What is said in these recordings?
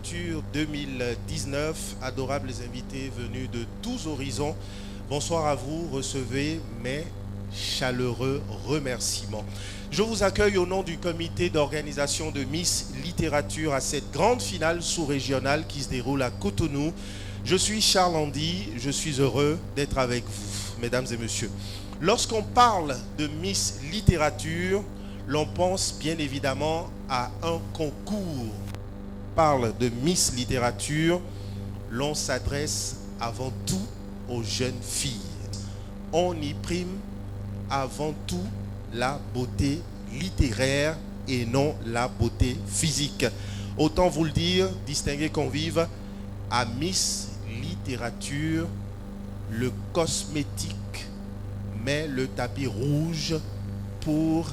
littérature 2019. Adorables invités venus de tous horizons, bonsoir à vous. Recevez mes chaleureux remerciements. Je vous accueille au nom du comité d'organisation de Miss Littérature à cette grande finale sous-régionale qui se déroule à Cotonou. Je suis Charles Andy, je suis heureux d'être avec vous, mesdames et messieurs. Lorsqu'on parle de Miss Littérature, l'on pense bien évidemment à un concours. On parle de Miss Littérature, l'on s'adresse avant tout aux jeunes filles. On y prime avant tout la beauté littéraire et non la beauté physique. Autant vous le dire, distingués convives, à Miss Littérature, le cosmétique met le tapis rouge pour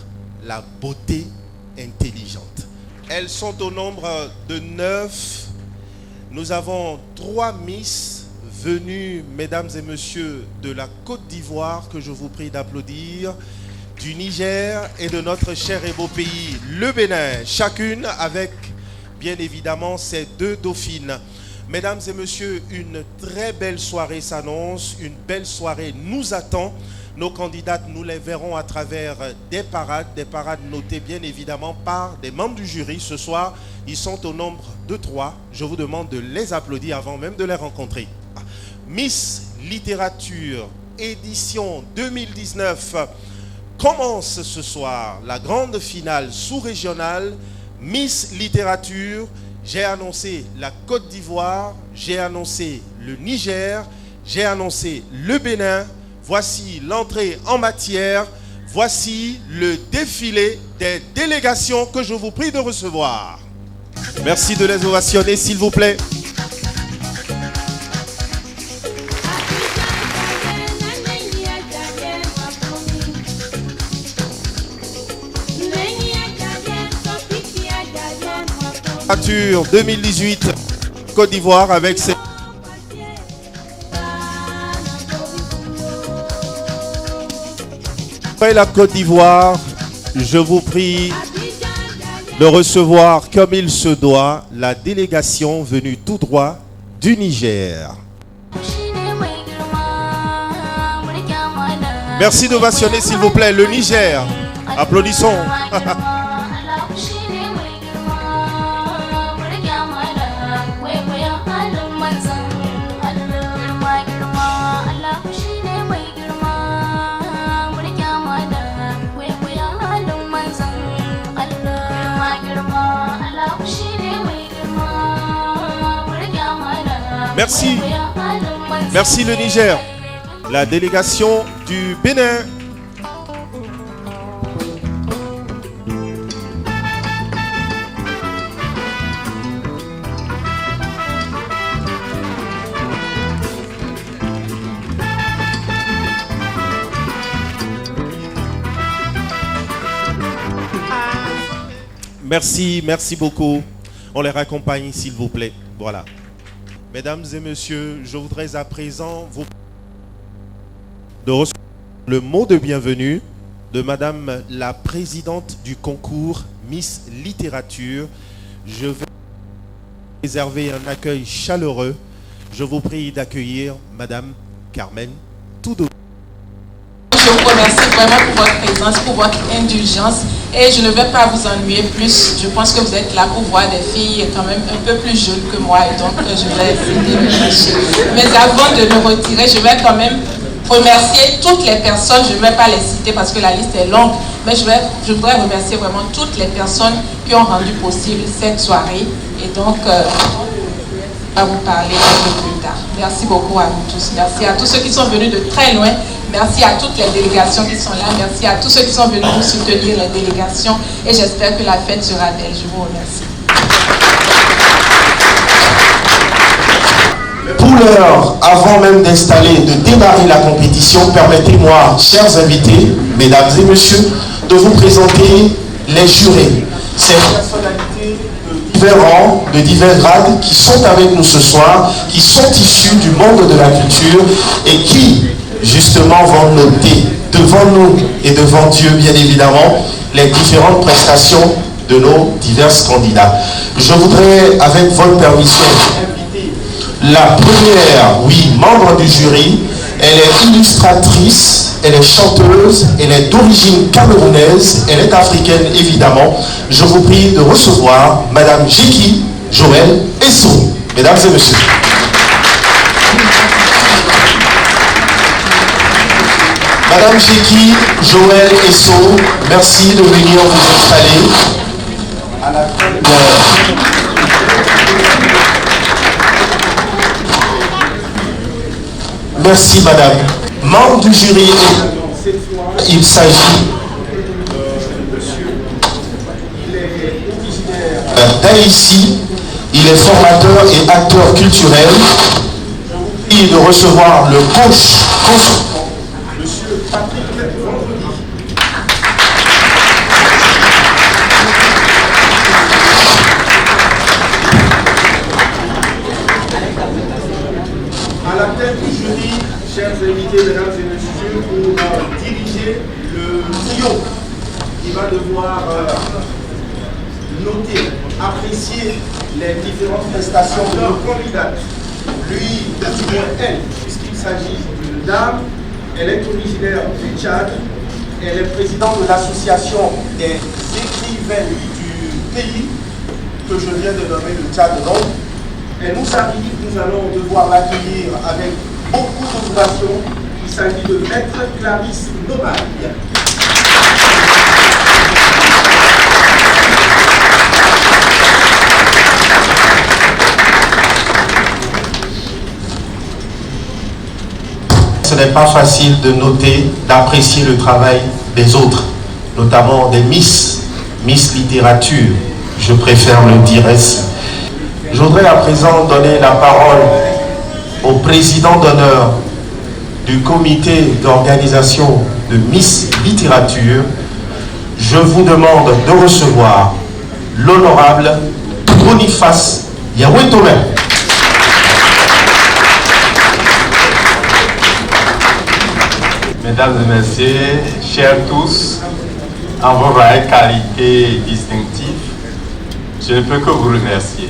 la beauté intelligente. Elles sont au nombre de 9. Nous avons 3 Miss venues, mesdames et messieurs, de la Côte d'Ivoire, que je vous prie d'applaudir, du Niger et de notre cher et beau pays, le Bénin, chacune avec, bien évidemment, ses 2 dauphines. Mesdames et messieurs, une très belle soirée s'annonce, une belle soirée nous attend. Nos candidates, nous les verrons à travers des parades notées bien évidemment par des membres du jury. Ce soir, ils sont au nombre de 3. Je vous demande de les applaudir avant même de les rencontrer. Miss Littérature, édition 2019, commence ce soir la grande finale sous-régionale. Miss Littérature, j'ai annoncé la Côte d'Ivoire, j'ai annoncé le Niger, j'ai annoncé le Bénin. Voici l'entrée en matière, voici le défilé des délégations que je vous prie de recevoir. Merci de les ovationner, s'il vous plaît. Littérature 2018, Côte d'Ivoire avec ses... Et la Côte d'Ivoire, je vous prie de recevoir comme il se doit la délégation venue tout droit du Niger. Merci d'ovationner s'il vous plaît le Niger. Applaudissons. Merci. Merci le Niger. La délégation du Bénin. Merci, merci beaucoup. On les raccompagne s'il vous plaît. Voilà. Mesdames et messieurs, je voudrais à présent vous de recevoir le mot de bienvenue de Madame la présidente du concours Miss Littérature. Je vais réserver un accueil chaleureux. Je vous prie d'accueillir Madame Carmen Toudou. Je vous remercie vraiment pour votre présence, pour votre indulgence et je ne vais pas vous ennuyer plus. Je pense que vous êtes là pour voir des filles quand même un peu plus jeunes que moi et donc je vais essayer de me chercher. Mais avant de me retirer, je vais quand même remercier toutes les personnes. Je ne vais pas les citer parce que la liste est longue, mais je voudrais remercier vraiment toutes les personnes qui ont rendu possible cette soirée et donc je vais vous parler un peu plus tard. Merci beaucoup à vous tous. Merci à tous ceux qui sont venus de très loin. Merci à toutes les délégations qui sont là. Merci à tous ceux qui sont venus nous soutenir, les délégations. Et j'espère que la fête sera belle. Je vous remercie. Pour l'heure, avant même d'installer, de démarrer la compétition, permettez-moi, chers invités, mesdames et messieurs, de vous présenter les jurés. Ces personnalités de divers rangs, de divers grades qui sont avec nous ce soir, qui sont issus du monde de la culture et qui, justement, vont noter devant nous et devant Dieu, bien évidemment, les différentes prestations de nos divers candidats. Je voudrais, avec votre permission, inviter la première, oui, membre du jury. Elle est illustratrice, elle est chanteuse, elle est d'origine camerounaise, elle est africaine évidemment. Je vous prie de recevoir Madame Jeki Joël Esso. Mesdames et messieurs. Madame Jeki Joël Esso, merci de venir vous installer à la tête Merci madame. Membre du jury, il s'agit d'Haïti, il est formateur et acteur culturel. Et de recevoir le coach consultant, monsieur Patrick Vendredi. À la tête du jury, chers invités, mesdames et messieurs, pour diriger le trio qui va devoir noter, apprécier les différentes prestations de nos candidats. Lui, elle, puisqu'il s'agit d'une dame, elle est originaire du Tchad, elle est présidente de l'association des écrivains du pays, que je viens de nommer le Tchad. Donc, elle nous arrive, nous allons devoir l'accueillir avec beaucoup d'ovation. Il s'agit de Maître Clarisse Nobaille. Ce n'est pas facile de noter, d'apprécier le travail des autres, notamment des Miss Littérature, je préfère le dire ainsi. Je voudrais à présent donner la parole au président d'honneur du comité d'organisation de Miss Littérature. Je vous demande de recevoir l'honorable Boniface Yawetome. Mesdames et messieurs, chers tous, en vos variées qualités distinctives, je ne peux que vous remercier.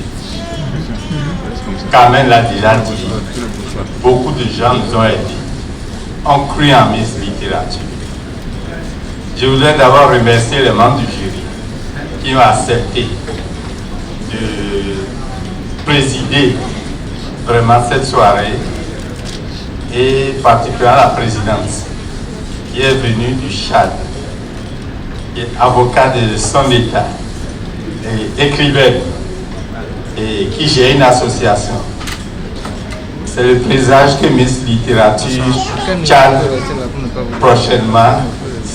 Carmen l'a déjà dit, beaucoup de gens nous ont aidés, ont cru en Miss Littérature. Je voudrais d'abord remercier les membres du jury qui ont accepté de présider vraiment cette soirée et particulièrement la présidente qui est venue du Tchad, qui est avocat de son État, et écrivaine, et qui gère une association. C'est le présage que Miss Littérature Tchad prochainement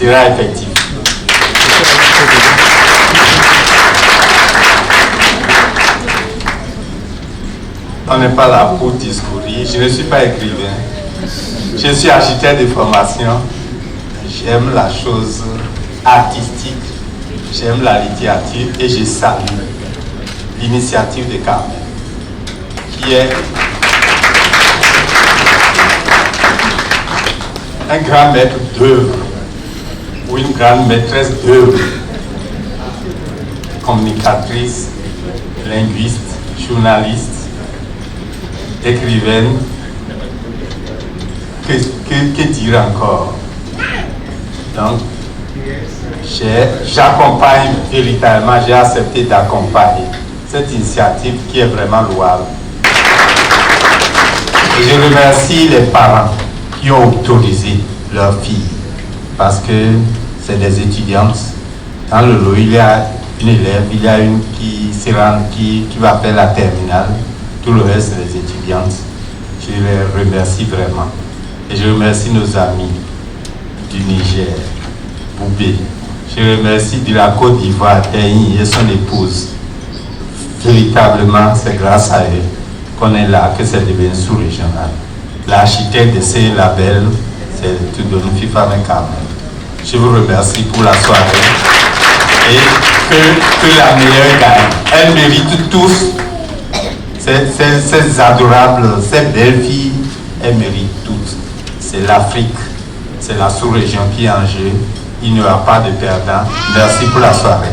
sera effectif. On n'est pas là pour discourir. Je ne suis pas écrivain. Je suis architecte de formation. J'aime la chose artistique. J'aime la littérature et je salue l'initiative de Carmen, qui est un grand maître d'œuvre ou une grande maîtresse d'œuvre, communicatrice, linguiste, journaliste, écrivaine. Que dire encore? Donc, j'accompagne véritablement, j'ai accepté d'accompagner cette initiative qui est vraiment louable. Et je remercie les parents qui ont autorisé leurs filles, parce que c'est des étudiantes. Dans le lot, il y a une élève, il y a une qui va faire la terminale, tout le reste c'est des étudiantes. Je les remercie vraiment. Et je remercie nos amis du Niger, Boubé. Je remercie de la Côte d'Ivoire, Taïni et son épouse. Véritablement, c'est grâce à eux qu'on est là, que c'est devenu sous-régional. L'architecte de ces labels, c'est tout de nous FIFA Carmen. Je vous remercie pour la soirée et que la meilleure gagne. Elle mérite tous, ces adorables, ces belles filles, elles méritent toutes. C'est l'Afrique, c'est la sous-région qui est en jeu. Il n'y aura pas de perdant. Merci pour la soirée.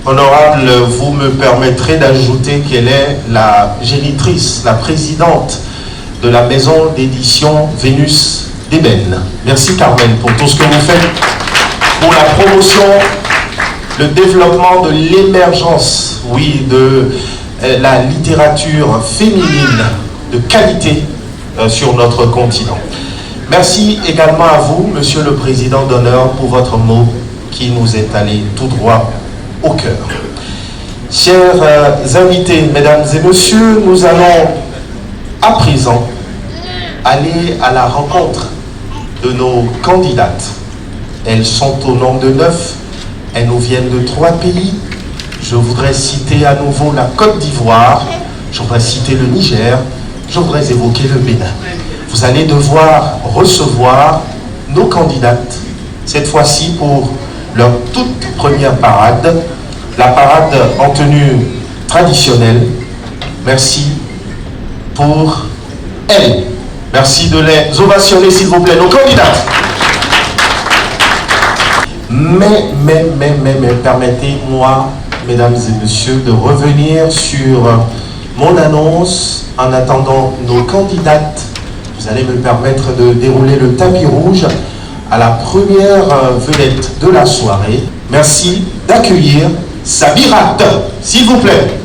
Honorable, vous me permettrez d'ajouter qu'elle est la génitrice, la présidente de la maison d'édition Vénus d'Ébène. Merci Carmen pour tout ce que vous faites pour la promotion, le développement de l'émergence, oui, de la littérature féminine de qualité sur notre continent. Merci également à vous, Monsieur le Président d'honneur, pour votre mot qui nous est allé tout droit au cœur. Chers invités, mesdames et messieurs, nous allons à présent aller à la rencontre de nos candidates. Elles sont au nombre de 9, elles nous viennent de 3 pays. Je voudrais citer à nouveau la Côte d'Ivoire, je voudrais citer le Niger, je voudrais évoquer le Bénin. Vous allez devoir recevoir nos candidates, cette fois-ci pour leur toute première parade, la parade en tenue traditionnelle. Merci pour elles. Merci de les ovationner, s'il vous plaît, nos candidates. Mais permettez-moi, mesdames et messieurs, de revenir sur mon annonce. En attendant nos candidates, vous allez me permettre de dérouler le tapis rouge à la première vedette de la soirée. Merci d'accueillir Sabirat, s'il vous plaît.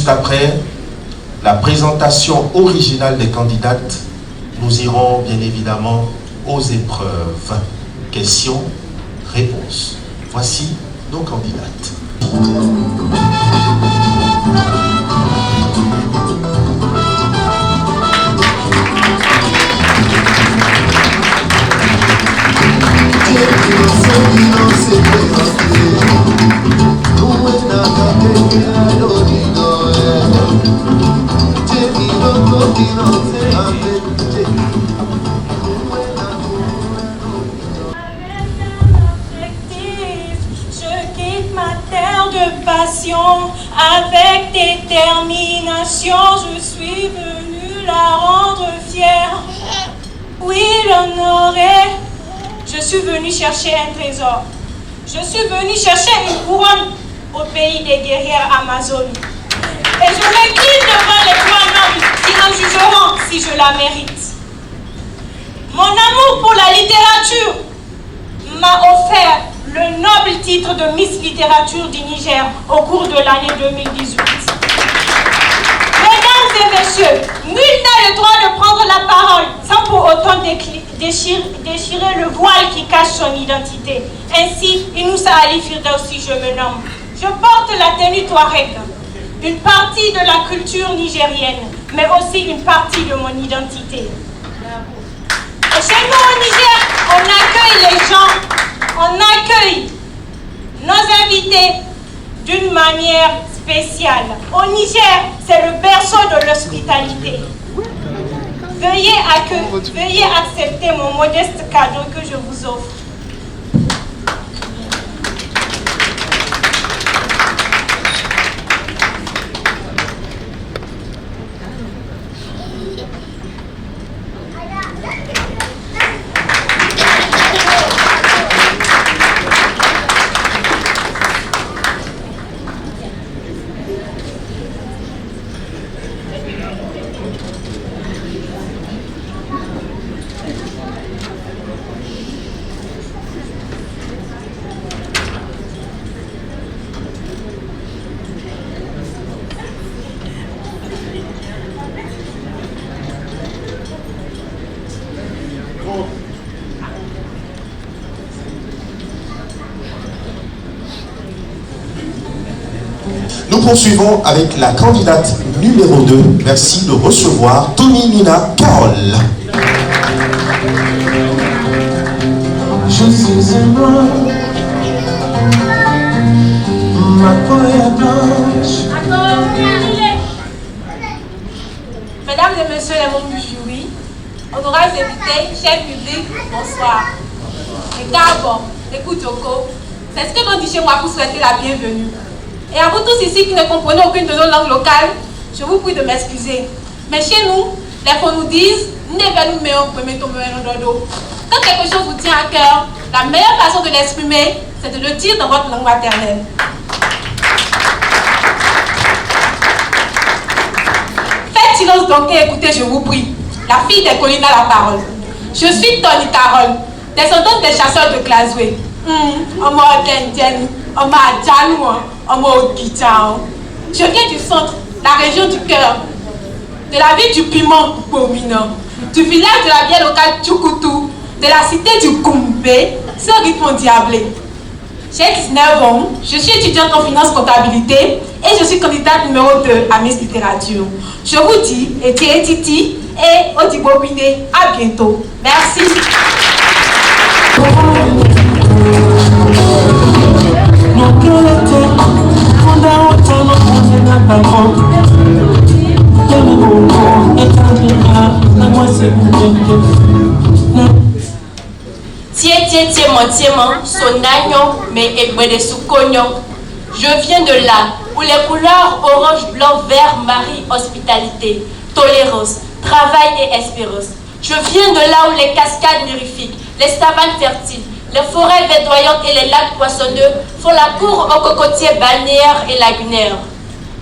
Après la présentation originale des candidates, nous irons bien évidemment aux épreuves. Questions, réponses. Voici nos candidates. Je quitte ma terre de passion avec détermination. Je suis venue la rendre fière, oui l'honorer. Je suis venue chercher un trésor. Je suis venue chercher une couronne au pays des guerrières Amazones. Et je me quitte devant les 3 nobles qui en jugeront si je la mérite. Mon amour pour la littérature m'a offert le noble titre de Miss Littérature du Niger au cours de l'année 2018. Mesdames et messieurs, nul n'a le droit de prendre la parole sans pour autant déchirer le voile qui cache son identité. Ainsi, Inoussa Ali Firdausi, je me nomme. Je porte la tenue Touareg, une partie de la culture nigérienne, mais aussi une partie de mon identité. Et chez nous au Niger, on accueille les gens, on accueille nos invités d'une manière spéciale. Au Niger, c'est le berceau de l'hospitalité. Veuillez accepter mon modeste cadeau que je vous offre. Nous poursuivons avec la candidate numéro 2. Merci de recevoir Tony Nina Carole. Je suis un homme, ma peau est blanche. Mesdames et messieurs les membres du jury, honorables invités, chers publics, bonsoir. Et d'abord, écoute Yoko, c'est ce que l'on dit chez moi pour souhaiter la bienvenue. Et à vous tous ici qui ne comprenez aucune de nos langues locales, je vous prie de m'excuser. Mais chez nous, les fois nous disent, quand quelque chose vous tient à cœur, la meilleure façon de l'exprimer, c'est de le dire dans votre langue maternelle. Faites silence donc et écoutez, je vous prie. La fille des collines a la parole. Je suis Tony Carole, descendante des chasseurs de Glasgow. Je viens du centre, la région du cœur, de la ville du Piment Bomina, du village de la vieille locale Tchoukoutou, de la cité du Koumbé, ce rythme endiablé. J'ai 19 ans, je suis étudiante en finance comptabilité et je suis candidate numéro 2 à Miss Littérature. Je vous dis, Eti Titi et Odibobine, à bientôt. Merci. Je viens de là où les couleurs orange, blanc, vert marient hospitalité, tolérance, travail et espérance. Je viens de là où les cascades mirifiques, les savanes fertiles, les forêts verdoyantes et les lacs poissonneux font la cour aux cocotiers balnéaires et lagunaires.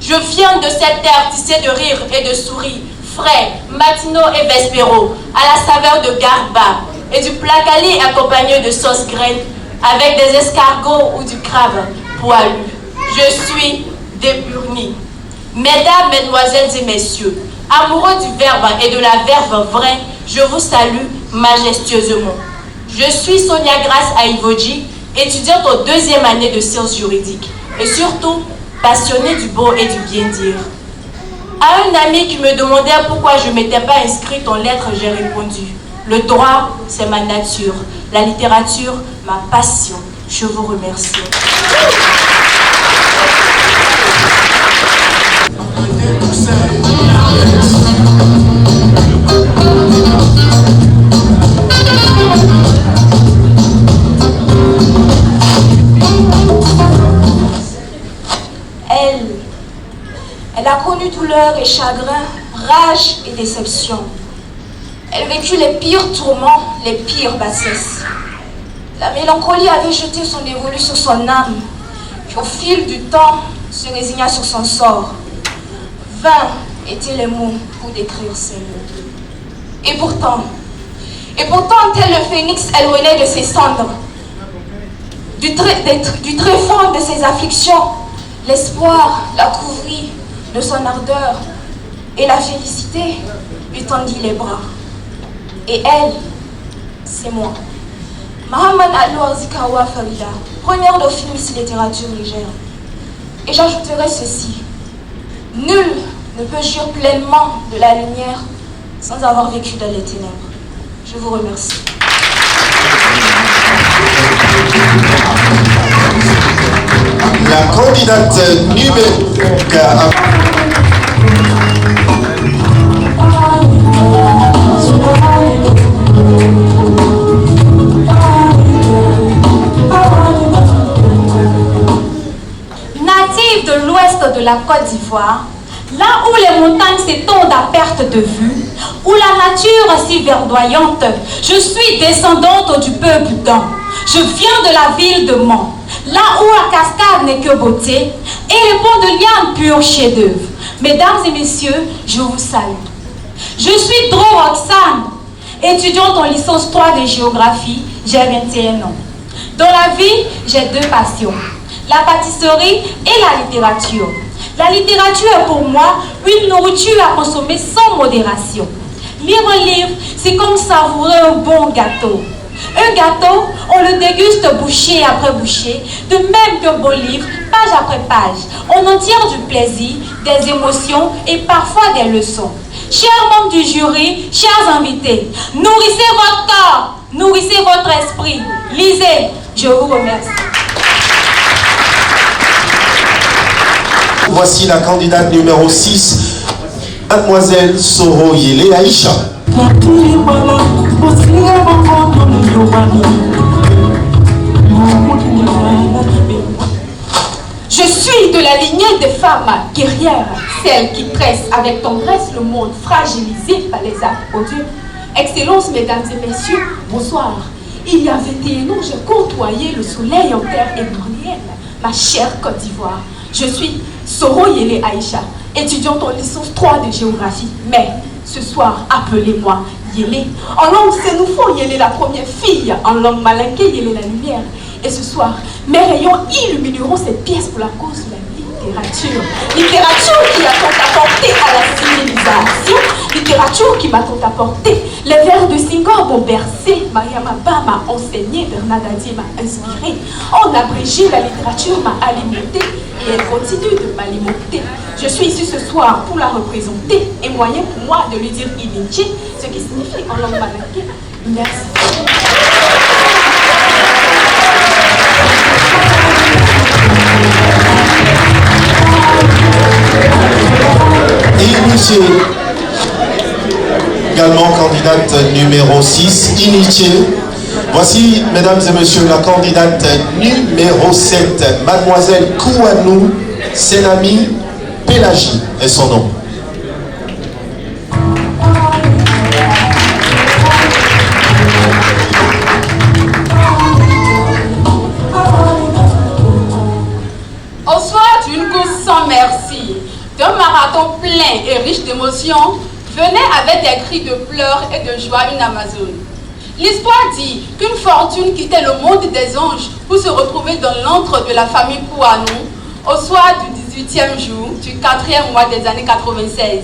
Je viens de cette terre tissée de rires et de sourires, frais, matinaux et vespéraux, à la saveur de garba et du placali accompagné de sauce graine avec des escargots ou du crabe poilu. Je suis d'Épurny. Mesdames, mesdemoiselles et messieurs, amoureux du verbe et de la verve vraie, je vous salue majestueusement. Je suis Sonia Grace Aïvodji, étudiante en 2e année de sciences juridiques et surtout passionnée du beau et du bien dire. À un ami qui me demandait pourquoi je ne m'étais pas inscrite en lettres, j'ai répondu: le droit, c'est ma nature, la littérature, ma passion. Je vous remercie. Elle a connu douleur et chagrin, rage et déception. Elle vécut les pires tourments, les pires bassesses. La mélancolie avait jeté son dévolu sur son âme, qui au fil du temps se résigna sur son sort. Vains étaient les mots pour décrire ces mots. Et pourtant, tel le phénix, elle renaît de ses cendres. du tréfonds de ses afflictions, l'espoir la couvrit de son ardeur et la félicité lui tendit les bras. Et elle, c'est moi. Mahamman Alou Zikawa Farida, première dauphine Miss Littérature légère. Et j'ajouterai ceci. Nul ne peut jouir pleinement de la lumière sans avoir vécu dans les ténèbres. Je vous remercie. La candidate numéro 4. Native de l'ouest de la Côte d'Ivoire, là où les montagnes s'étendent à perte de vue, où la nature est si verdoyante, je suis descendante du peuple d'An. Je viens de la ville de Mans, là où la cascade n'est que beauté et les ponts de liane pur chef-d'œuvre. Mesdames et messieurs, je vous salue. Je suis Dro Roxane, étudiante en licence 3 de géographie, j'ai 21 ans. Dans la vie, j'ai deux passions, la pâtisserie et la littérature. La littérature est pour moi une nourriture à consommer sans modération. Lire un livre, c'est comme savourer un bon gâteau. Un gâteau, on le déguste bouchée après bouchée, de même qu'un bon livre, page après page. On en tire du plaisir, des émotions et parfois des leçons. Chers membres du jury, chers invités, nourrissez votre corps, nourrissez votre esprit. Lisez, je vous remercie. Voici la candidate numéro 6, Mademoiselle Soro Yele Aïcha. Je suis de la lignée des femmes guerrières, celles qui tressent avec tendresse le monde fragilisé par les arts odieux. Excellences, mesdames et messieurs, bonsoir. Il y a 21 ans, j'ai côtoyé le soleil en terre ébronienne, ma chère Côte d'Ivoire. Je suis Soro Yele Aïcha, étudiante en licence 3 de géographie. Mais ce soir, appelez-moi Yele. En langue sénoufo, Yele la première fille. En langue malinké, Yele la lumière. Et ce soir, mes rayons illumineront cette pièce pour la cause de la littérature. Littérature qui a tant apporté à la civilisation. Littérature qui m'a tant apporté. Les vers de Senghor m'ont bercé. Mariama Ba m'a enseigné. Bernard Adier m'a inspiré. En abrégé, la littérature m'a alimenté. Et elle continue de m'alimenter. Je suis ici ce soir pour la représenter. Et moyen pour moi de lui dire Ininche, ce qui signifie en langue malinké. Merci. Iniché, également candidate numéro 6, Iniché. Voici, mesdames et messieurs, la candidate numéro 7, Mademoiselle Kouanou Senami Pélagie est son nom. Au soir d'une course sans merci, d'un marathon plein et riche d'émotions, venait avec des cris de pleurs et de joie une Amazone. L'histoire dit qu'une fortune quittait le monde des anges pour se retrouver dans l'antre de la famille Kouanou au soir du 18e jour du 4e mois des années 96.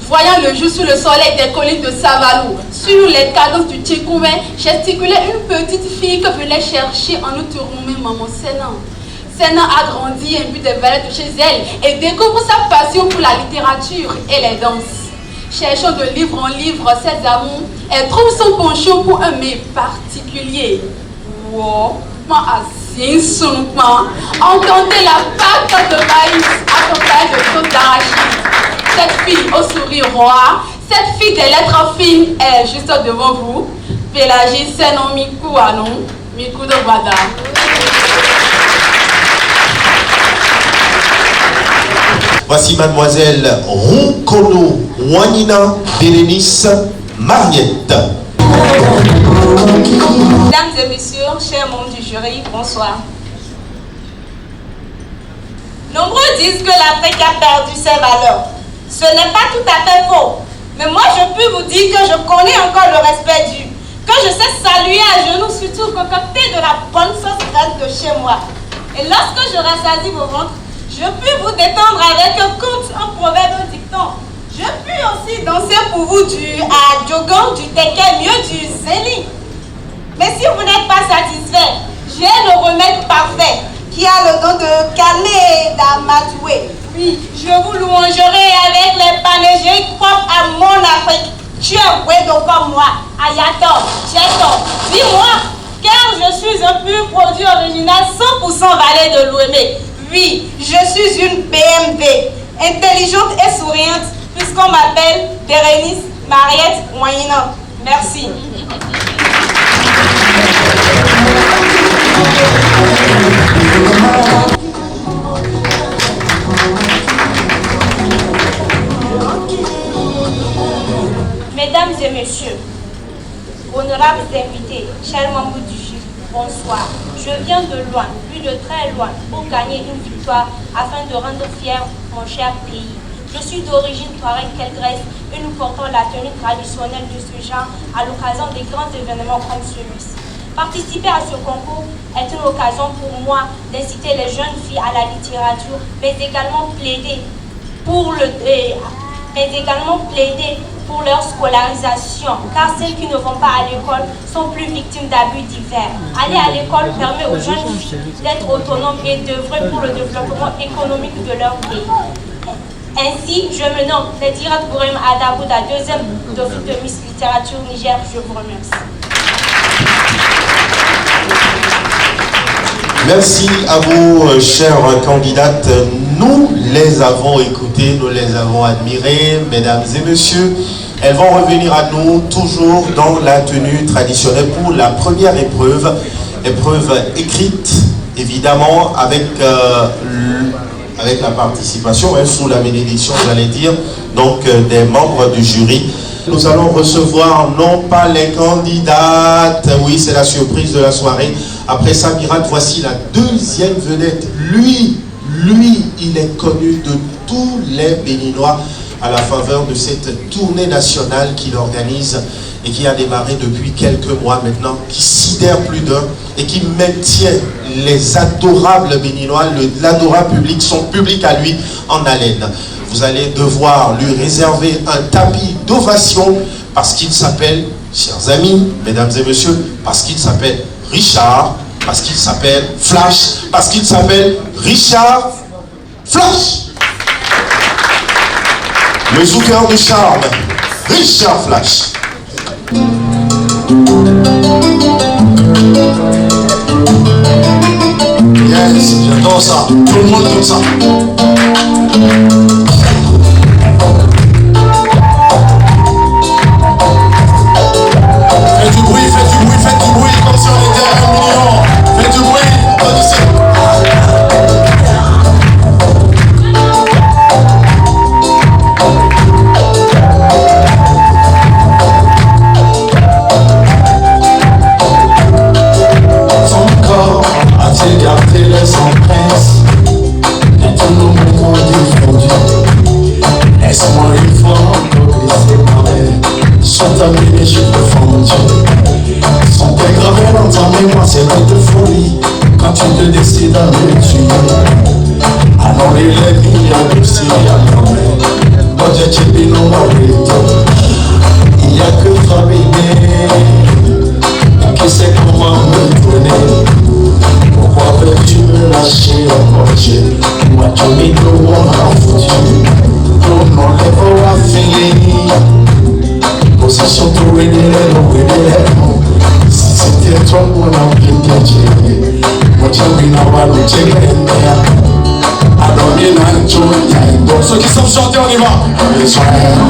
Voyant le jour sous le soleil des collines de Savalou, sur les cadences du Tchikoumé, gesticulait une petite fille que venait chercher en nous tournoumé maman Sénan. Sénan a grandi, imbu des valeurs de chez elle et découvre sa passion pour la littérature et les danses. Cherchant de livre en livre ses amours, elle trouve son penchant pour un mets particulier. Wow, entendez la pâte de maïs accompagnée de sauce d'arachide. Cette fille au sourire roi, cette fille des lettres fines est juste devant vous. Pélagie Sénan Mikou Anon, Mikou de Wada. Voici Mademoiselle Ronkono Wanina Bérénice Mariette. Mesdames et messieurs, chers membres du jury, bonsoir. Nombreux disent que l'Afrique a perdu ses valeurs. Ce n'est pas tout à fait faux. Mais moi, je peux vous dire que je connais encore le respect dû. Que je sais saluer à genoux, surtout concocter de la bonne sauce prête de chez moi. Et lorsque je rassasie vos ventres, je puis vous détendre avec un conte, un proverbe, un dicton. Je puis aussi danser pour vous du adjogan, du teke, mieux du zéli. Mais si vous n'êtes pas satisfait, j'ai le remède parfait qui a le don de calmer d'amatouer. Oui, je vous louangerai avec les panégyriques propres à mon Afrique. Tu es Wedo comme moi, Ayator, Cheto. Dis-moi, car je suis un pur produit original 100% valet de l'Ouémé. Oui, je suis une BMW, intelligente et souriante, puisqu'on m'appelle Bérénice Mariette Moyena. Merci. Mesdames et messieurs, honorables invités, chers membres du jury, bonsoir. Je viens de loin, plus de très loin, pour gagner une victoire afin de rendre fier mon cher pays. Je suis d'origine touareg Grèce et nous portons la tenue traditionnelle de ce genre à l'occasion des grands événements comme celui-ci. Participer à ce concours est une occasion pour moi d'inciter les jeunes filles à la littérature, mais également plaider pour leur scolarisation, car celles qui ne vont pas à l'école sont plus victimes d'abus divers. Aller à l'école permet aux jeunes filles d'être autonomes et d'œuvrer pour le développement économique de leur pays. Ainsi, je me nomme Nedirat Bourem Adabouda, deuxième dauphin de Miss Littérature Niger. Je vous remercie. Merci à vous, chères candidates. Nous les avons écoutées, nous les avons admirées, mesdames et messieurs. Elles vont revenir à nous toujours dans la tenue traditionnelle pour la première épreuve. Épreuve écrite, évidemment, avec la participation, sous la bénédiction, j'allais dire, donc des membres du jury. Nous allons recevoir non pas les candidates, oui, c'est la surprise de la soirée. Après Samirat, voici la deuxième vedette. Lui, il est connu de tous les Béninois à la faveur de cette tournée nationale qu'il organise et qui a démarré depuis quelques mois maintenant, qui sidère plus d'un et qui maintient les adorables Béninois, l'adorable public, son public à lui, en haleine. Vous allez devoir lui réserver un tapis d'ovation parce qu'il s'appelle, chers amis, mesdames et messieurs, parce qu'il s'appelle Richard, parce qu'il s'appelle Flash, parce qu'il s'appelle Richard Flash. Le zouker du charme, Richard Flash. Yes, j'adore ça. Tout le monde comme ça. Faites du bruit, comme si on était 1 million. Faites du bruit, applaudissez. Son corps a-t-il gardé les empreintes de tous nos moments défendus? Laisse-moi une fois progresser ma mère, sur ta mine et je peux fondre. Sont gravés dans ta mémoire, c'est de folie quand tu te décides à me tuer. Alors il est mis à l'obsir à moi-même. Quand j'ai tué non il n'y a que toi bébé qui sait comment me donner. Pourquoi veux-tu me lâcher encore Dieu? Moi tu me dois en foutu. Ton nom les beaux à finir. Position tout et les noms. C'était toi mon amour qui a tué. Moi tu m'as pas le tué. Donc ceux qui savent chanter, on y va.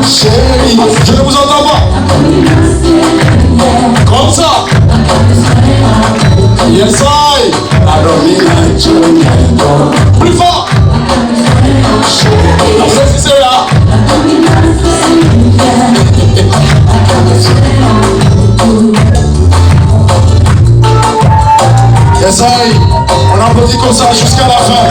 Chérie, je ne vous entends pas. Comme ça. Yes I. Plus fort. Après si c'est là. Yes I. On applaudit comme ça jusqu'à la fin.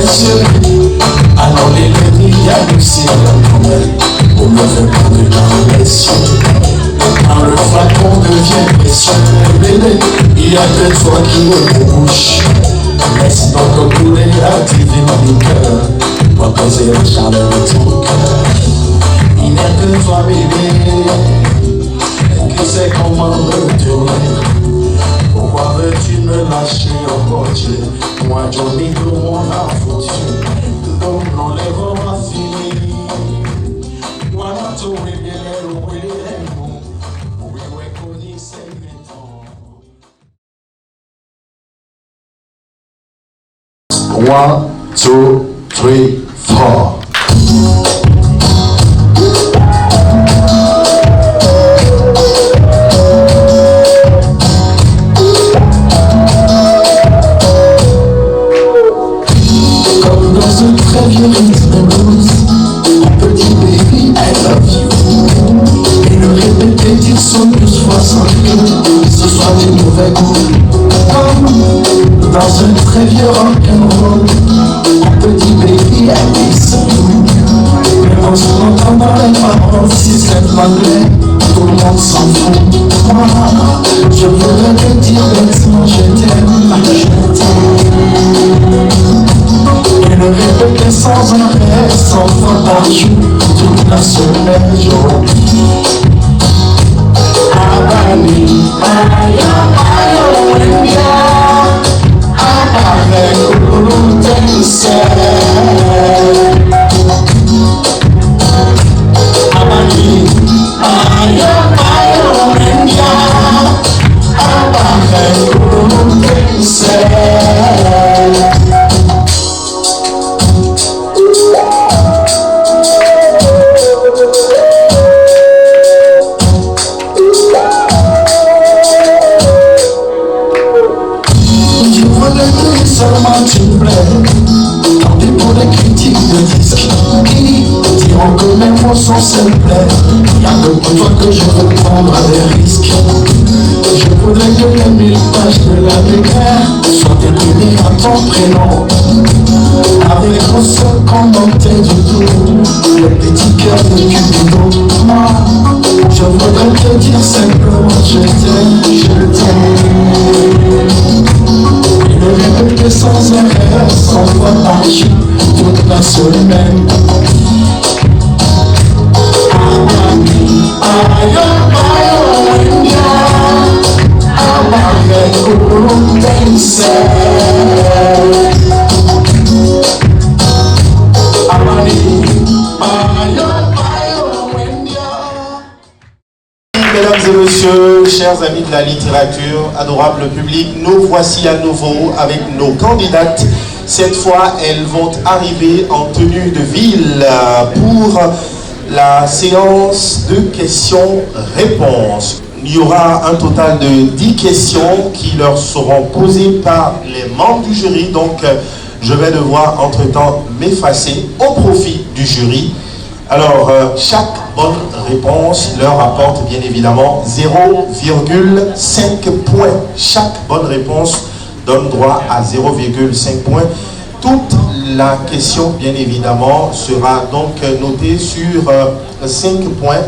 messieurs, alors les lundis, il y a du ciel on me fait pas de dans les cieux. Quand le flacon devient précieux, bébé, il y a que toi qui me bouche. Laisse donc couler la divine liqueur, pour causer la chaleur de ton cœur. Il n'y a que toi bébé, et qui sait comment me tenir. Pourquoi veux-tu me lâcher encore Dieu? Moi Johnny de mon foutu, donc non les vents fini. Moi tout est bien où il est bon, où il est connu c'est béton. 1, 2, 3, 4. Comme dans un très vieux rythme blues, un petit baby I love you. Et le répéter dire son plus 60 ce soit du mauvais goût. Comme dans un très vieux rock'n'roll, un petit baby I miss you. Mais on se entend dans les paroles, si c'est l'anglais, tout le monde s'en fout. Moi, je voudrais te dire bêtement je t'aime. Et le répéter sans arrêt, 100 fois par jour, toute la semaine, Abani, seulement tu me plais. Tant pis pour les critiques de disques qui diront que mes mots sont simples. Y'a que pour toi que je veux prendre des risques. Je voudrais que les 1000 pages de la Bible soient imprimées à ton prénom, avec un seul commentaire du tout, le petit cœur de Cupido. Moi, je voudrais te dire simplement je t'aime. Et le répéter sans arrêt, 100 fois par jour, toute la semaine. Mesdames et messieurs, chers amis de la littérature, adorable public, nous voici à nouveau avec nos candidates. Cette fois, elles vont arriver en tenue de ville pour la séance de questions-réponses. Il y aura un total de 10 questions qui leur seront posées par les membres du jury. Donc, je vais devoir entre-temps m'effacer au profit du jury. Alors, chaque bonne réponse leur apporte bien évidemment 0,5 points. Chaque bonne réponse donne droit à 0,5 points. Toute la question, bien évidemment, sera donc notée sur 5 points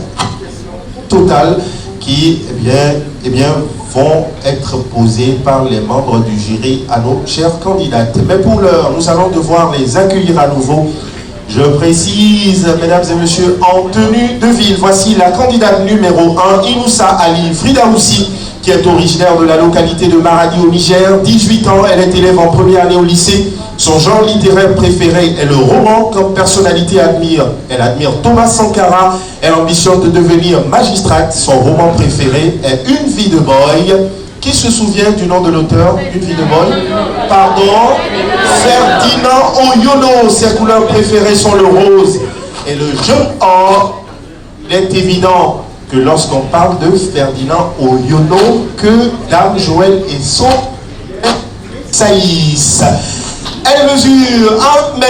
total qui vont être posés par les membres du jury à nos chères candidates. Mais pour l'heure, nous allons devoir les accueillir à nouveau. Je précise, mesdames et messieurs, en tenue de ville, voici la candidate numéro 1, Inoussa Ali Fridaoussi, qui est originaire de la localité de Maradi au Niger. 18 ans, elle est élève en première année au lycée. Son genre littéraire préféré est le roman. Comme personnalité, elle admire Thomas Sankara. Elle ambitionne de devenir magistrate. Son roman préféré est Une vie de boy. Qui se souvient du nom de l'auteur? Une vie de boy? Pardon? Ferdinand Oyono. Ses couleurs préférées sont le rose et le jaune or. Il est évident que lorsqu'on parle de Ferdinand Oyono, que Dame Joël et son saïs. Elle mesure 1,60 m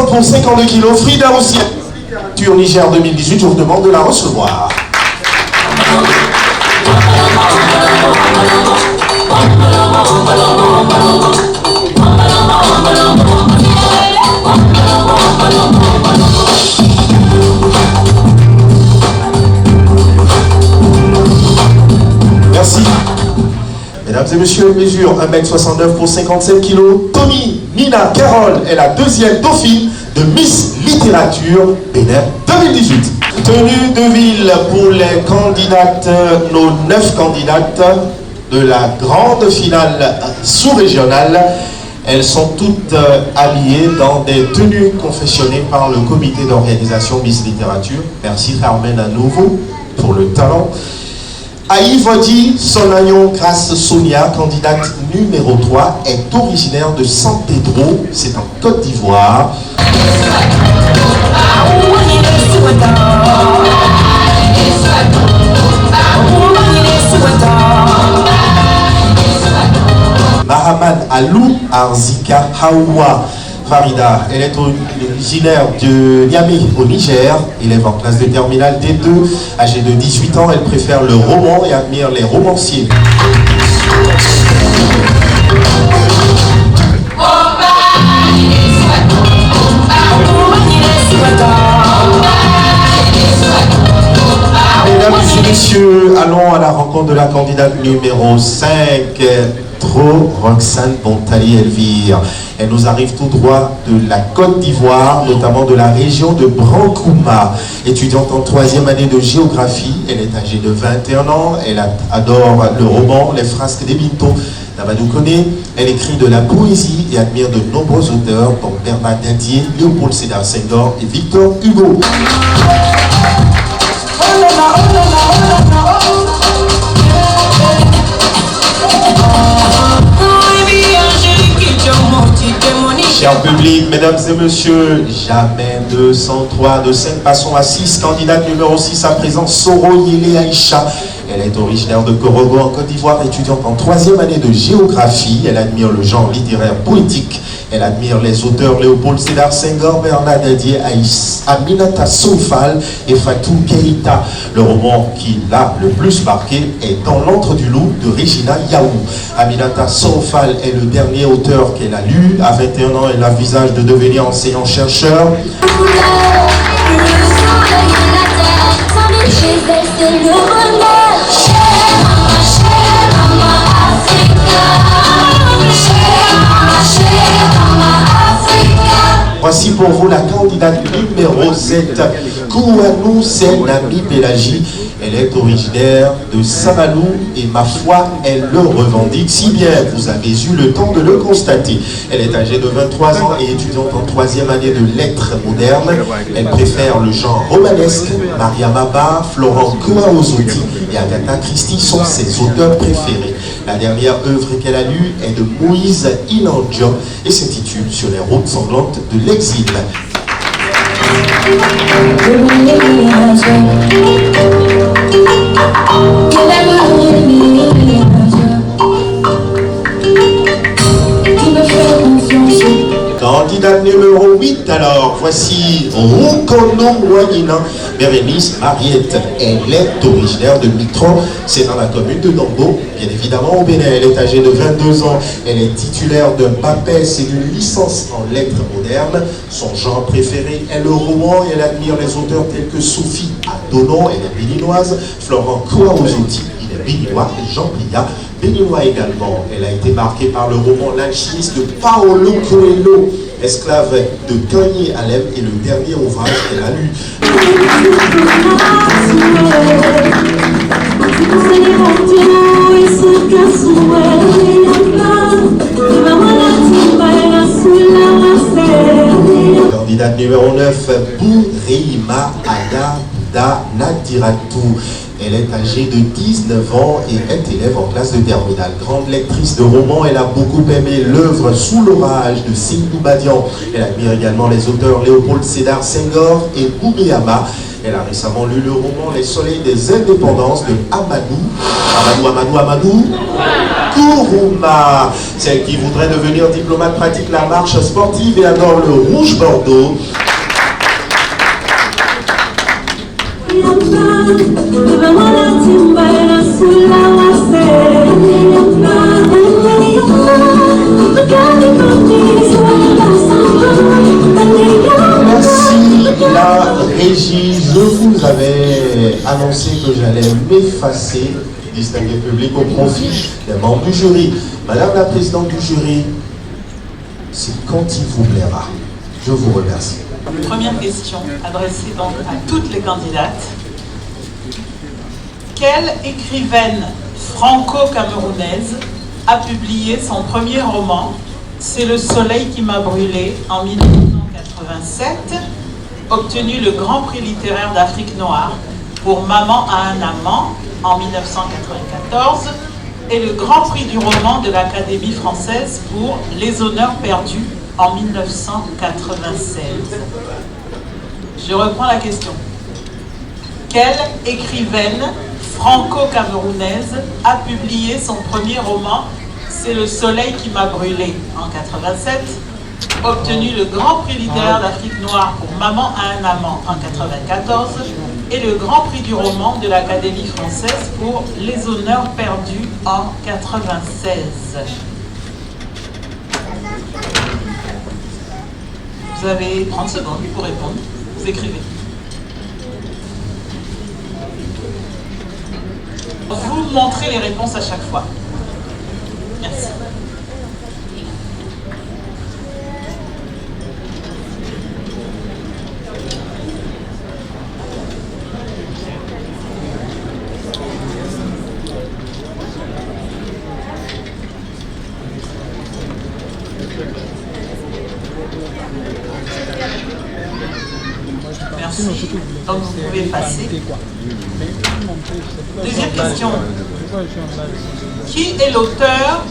pour 52 kg. Frida aussi, littérature Niger 2018. Je vous demande de la recevoir. messieurs, elle mesure 1m69 pour 57 kg. Tommy Nina Carole est la deuxième dauphine de Miss Littérature Bénin 2018. Tenue de ville pour les candidates, nos 9 candidates de la grande finale sous-régionale. Elles sont toutes habillées dans des tenues confectionnées par le comité d'organisation Miss Littérature. Merci Carmen à nouveau pour le talent. Aïvodi Sonayon Grace Sonia, candidate numéro 3, est originaire de San Pedro, c'est en Côte d'Ivoire. Mahaman Alou Arzika Hawa Farida, elle est originaire de Niamey au Niger, élève en classe de terminale D2, âgée de 18 ans, elle préfère le roman et admire les romanciers. Mesdames et messieurs, allons à la rencontre de la candidate numéro 5. Roxane Bontali Elvire. Elle nous arrive tout droit de la Côte d'Ivoire, notamment de la région de Brankouma. Étudiante en 3e année de géographie, elle est âgée de 21 ans, elle adore le roman, les frasques des Binto d'Amadou Koné. Elle écrit de la poésie et admire de nombreux auteurs comme Bernard Didier, Léopold Sédar Senghor et Victor Hugo. Cher public, mesdames et messieurs, jamais 203 de 5, passons à 6. Candidate numéro 6 à présent, Soro Yele Aïcha. Elle est originaire de Korogo en Côte d'Ivoire, étudiante en 3e année de géographie. Elle admire le genre littéraire poétique. Elle admire les auteurs Léopold Sédar Senghor, Bernard Didier, Aminata Soufal et Fatou Keïta. Le roman qui l'a le plus marqué est Dans l'antre du loup de Regina Yaou. Aminata Soufal est le dernier auteur qu'elle a lu. À 21 ans, elle envisage de devenir enseignant-chercheur. Voici pour vous la candidate numéro 7, Kouanou Senami Pélagie. Elle est originaire de Samalou et ma foi, elle le revendique si bien. Vous avez eu le temps de le constater. Elle est âgée de 23 ans et étudiante en 3e année de lettres modernes. Elle préfère le genre romanesque. Maria Maba, Florent Kouaouzouti et Agatha Christie sont ses auteurs préférés. La dernière œuvre qu'elle a lue est de Moïse Inandio et s'intitule Sur les routes sanglantes de l'exil. Candidate numéro 8, alors, voici Rukono Wanyina Bérénice Mariette. Elle est originaire de Mitron, c'est dans la commune de Nambo, bien évidemment au Bénin. Elle est âgée de 22 ans, elle est titulaire d'un BAPES et d'une licence en lettres modernes. Son genre préféré est le roman et elle admire les auteurs tels que Sophie Adonon, elle est béninoise, Florent Kouaouzouti, il est béninois, et Jean Blia, béninois également. Elle a été marquée par le roman L'Alchimiste de Paolo Coelho, esclave de Kanye Alem, et le dernier ouvrage qu'elle a lu. Candidate numéro 9, Bourreima Ada Nadiratou. Elle est âgée de 19 ans et est élève en classe de terminale. Grande lectrice de romans, elle a beaucoup aimé l'œuvre Sous l'orage de Seydou Badian. Elle admire également les auteurs Léopold Sédar Senghor et Boumiyama. Elle a récemment lu le roman Les Soleils des Indépendances de Amadou Kourouma. Celle qui voudrait devenir diplomate pratique la marche sportive et adore le rouge Bordeaux. Merci la régie, je vous avais annoncé que j'allais m'effacer distingué public au profit des membres du jury. Madame la présidente du jury, c'est quand il vous plaira. Je vous remercie. Première question adressée donc à toutes les candidates. Quelle écrivaine franco-camerounaise a publié son premier roman, C'est le soleil qui m'a brûlé, en 1987, obtenu le Grand Prix littéraire d'Afrique noire pour Maman a un amant en 1994 et le Grand Prix du roman de l'Académie française pour Les honneurs perdus en 1996. Je reprends la question. Quelle écrivaine franco-camerounaise a publié son premier roman C'est le soleil qui m'a brûlé en 1987, obtenu le Grand Prix littéraire d'Afrique noire pour Maman a un amant en 1994 et le Grand Prix du roman de l'Académie française pour Les honneurs perdus en 1996. Vous avez 30 secondes pour répondre. Vous écrivez. Vous montrez les réponses à chaque fois. Merci. Merci. Donc vous pouvez passer. Deuxième question. Qui est l'auteur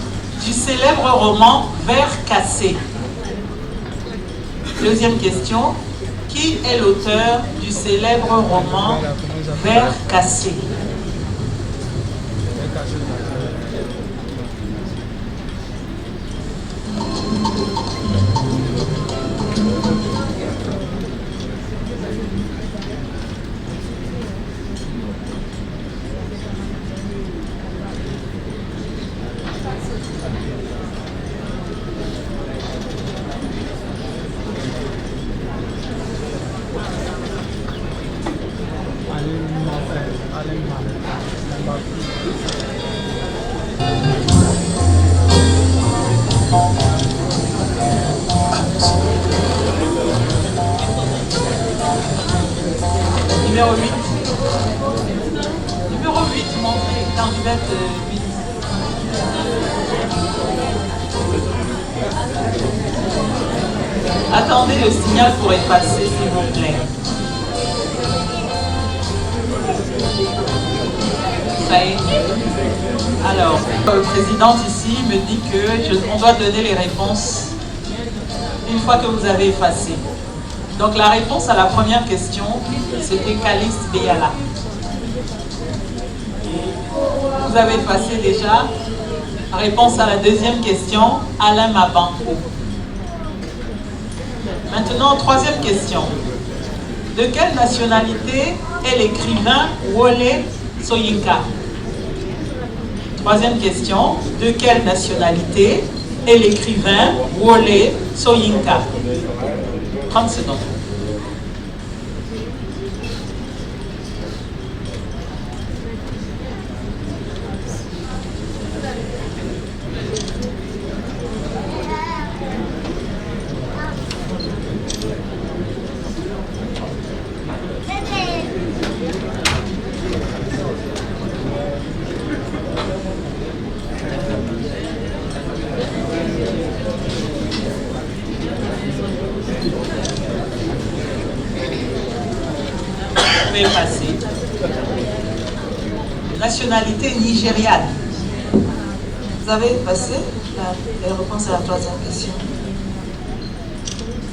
du célèbre roman Verre cassé? Deuxième question. Qui est l'auteur du célèbre roman Verre cassé? Numéro 8. Numéro 8, montrez, candidate 8. Attendez le signal pour effacer, s'il vous plaît. Ça y est. Alors, le président ici me dit qu'on doit donner les réponses une fois que vous avez effacé. Donc la réponse à la première question, c'était Calixte Béala. Vous avez effacé déjà. Réponse à la deuxième question, Alain Mabanko. Maintenant, troisième question. De quelle nationalité est l'écrivain Wole Soyinka? Troisième question. De quelle nationalité est l'écrivain Wole Soyinka? 30 secondes. Passé. Nationalité nigériane. Vous avez passé les réponses à la troisième question.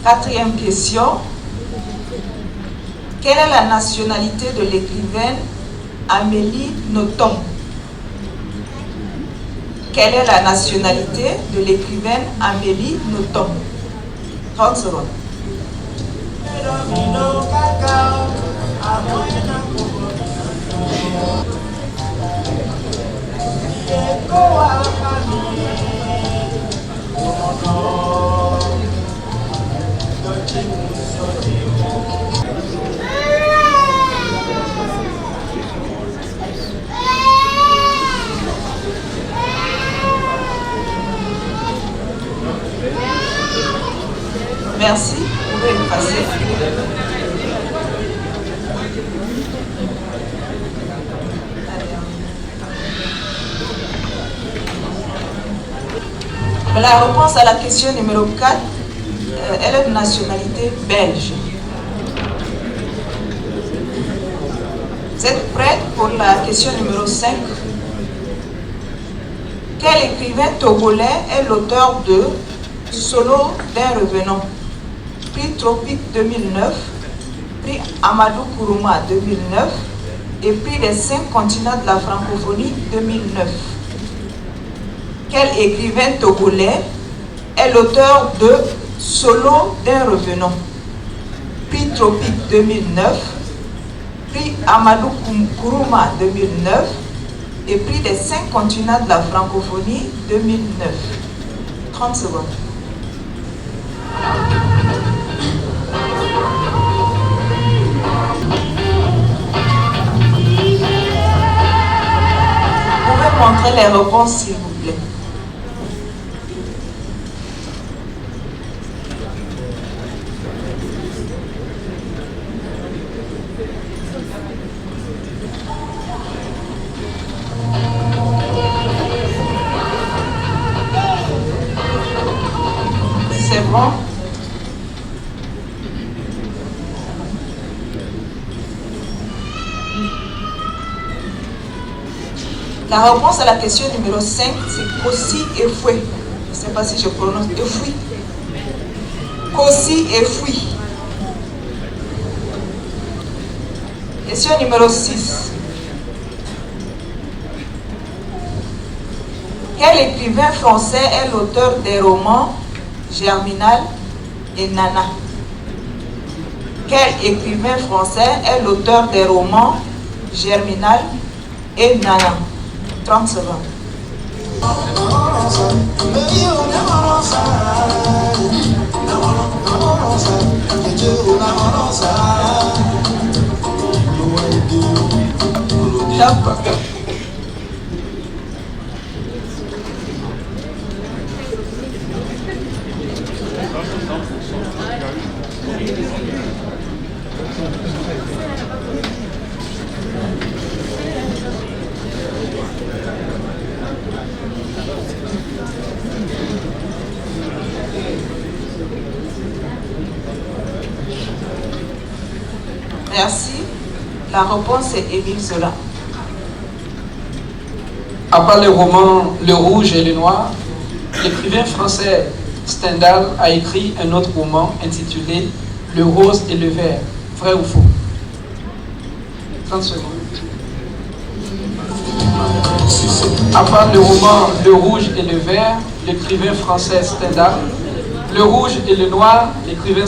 Quatrième question. Quelle est la nationalité de l'écrivaine Amélie Nothomb? Quelle est la nationalité de l'écrivaine Amélie Nothomb? 30 secondes. Merci, vous pouvez passer. La réponse à la question numéro 4, elle est de nationalité belge. Vous êtes prêts pour la question numéro 5? Quel écrivain togolais est l'auteur de Solo d'un revenant? Prix Tropique 2009, prix Amadou Kourouma 2009 et prix des 5 continents de la francophonie 2009. Quel écrivain togolais est l'auteur de Solo d'un revenant? Prix Tropique 2009, prix Amadou Kourouma 2009 et prix des 5 continents de la francophonie 2009. 30 secondes. Vous pouvez montrer les réponses s'il vous plaît. C'est bon? La réponse à la question numéro 5, c'est Kossi Efoué. Je ne sais pas si je prononce Efoué. Kossi Efoué. Question numéro 6. Quel écrivain français est l'auteur des romans Germinal et Nana? Quel écrivain français est l'auteur des romans Germinal et Nana? 30 secondes. Merci. La réponse est Émile Zola. À part le roman Le Rouge et le Noir, l'écrivain français Stendhal a écrit un autre roman intitulé Le Rose et le Vert. Vrai ou faux? 30 secondes. À part le roman Le Rouge et le Vert, l'écrivain français Stendhal, Le Rouge et le Noir, l'écrivain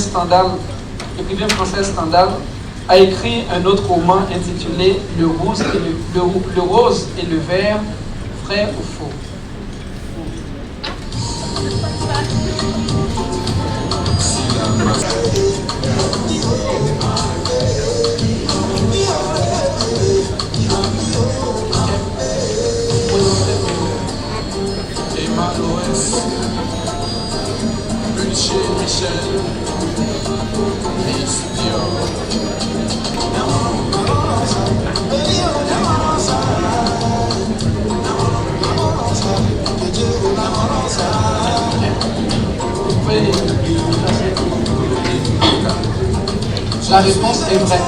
français Stendhal a écrit un autre roman intitulé Le Rose et le Vert, vrai ou faux? La réponse est vraie.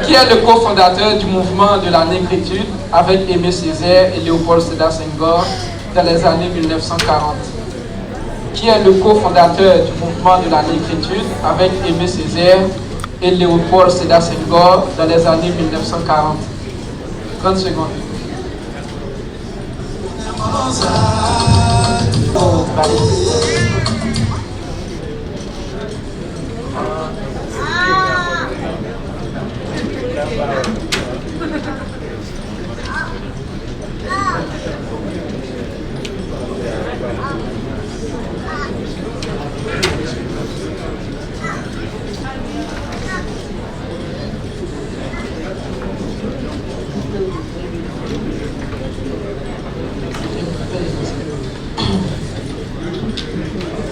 Qui est le cofondateur du mouvement de la négritude avec Aimé Césaire et Léopold Sédar Senghor dans les années 1940? Qui est le cofondateur du mouvement de la négritude avec Aimé Césaire et Léopold Sédar Senghor dans les années 1940? 30 secondes.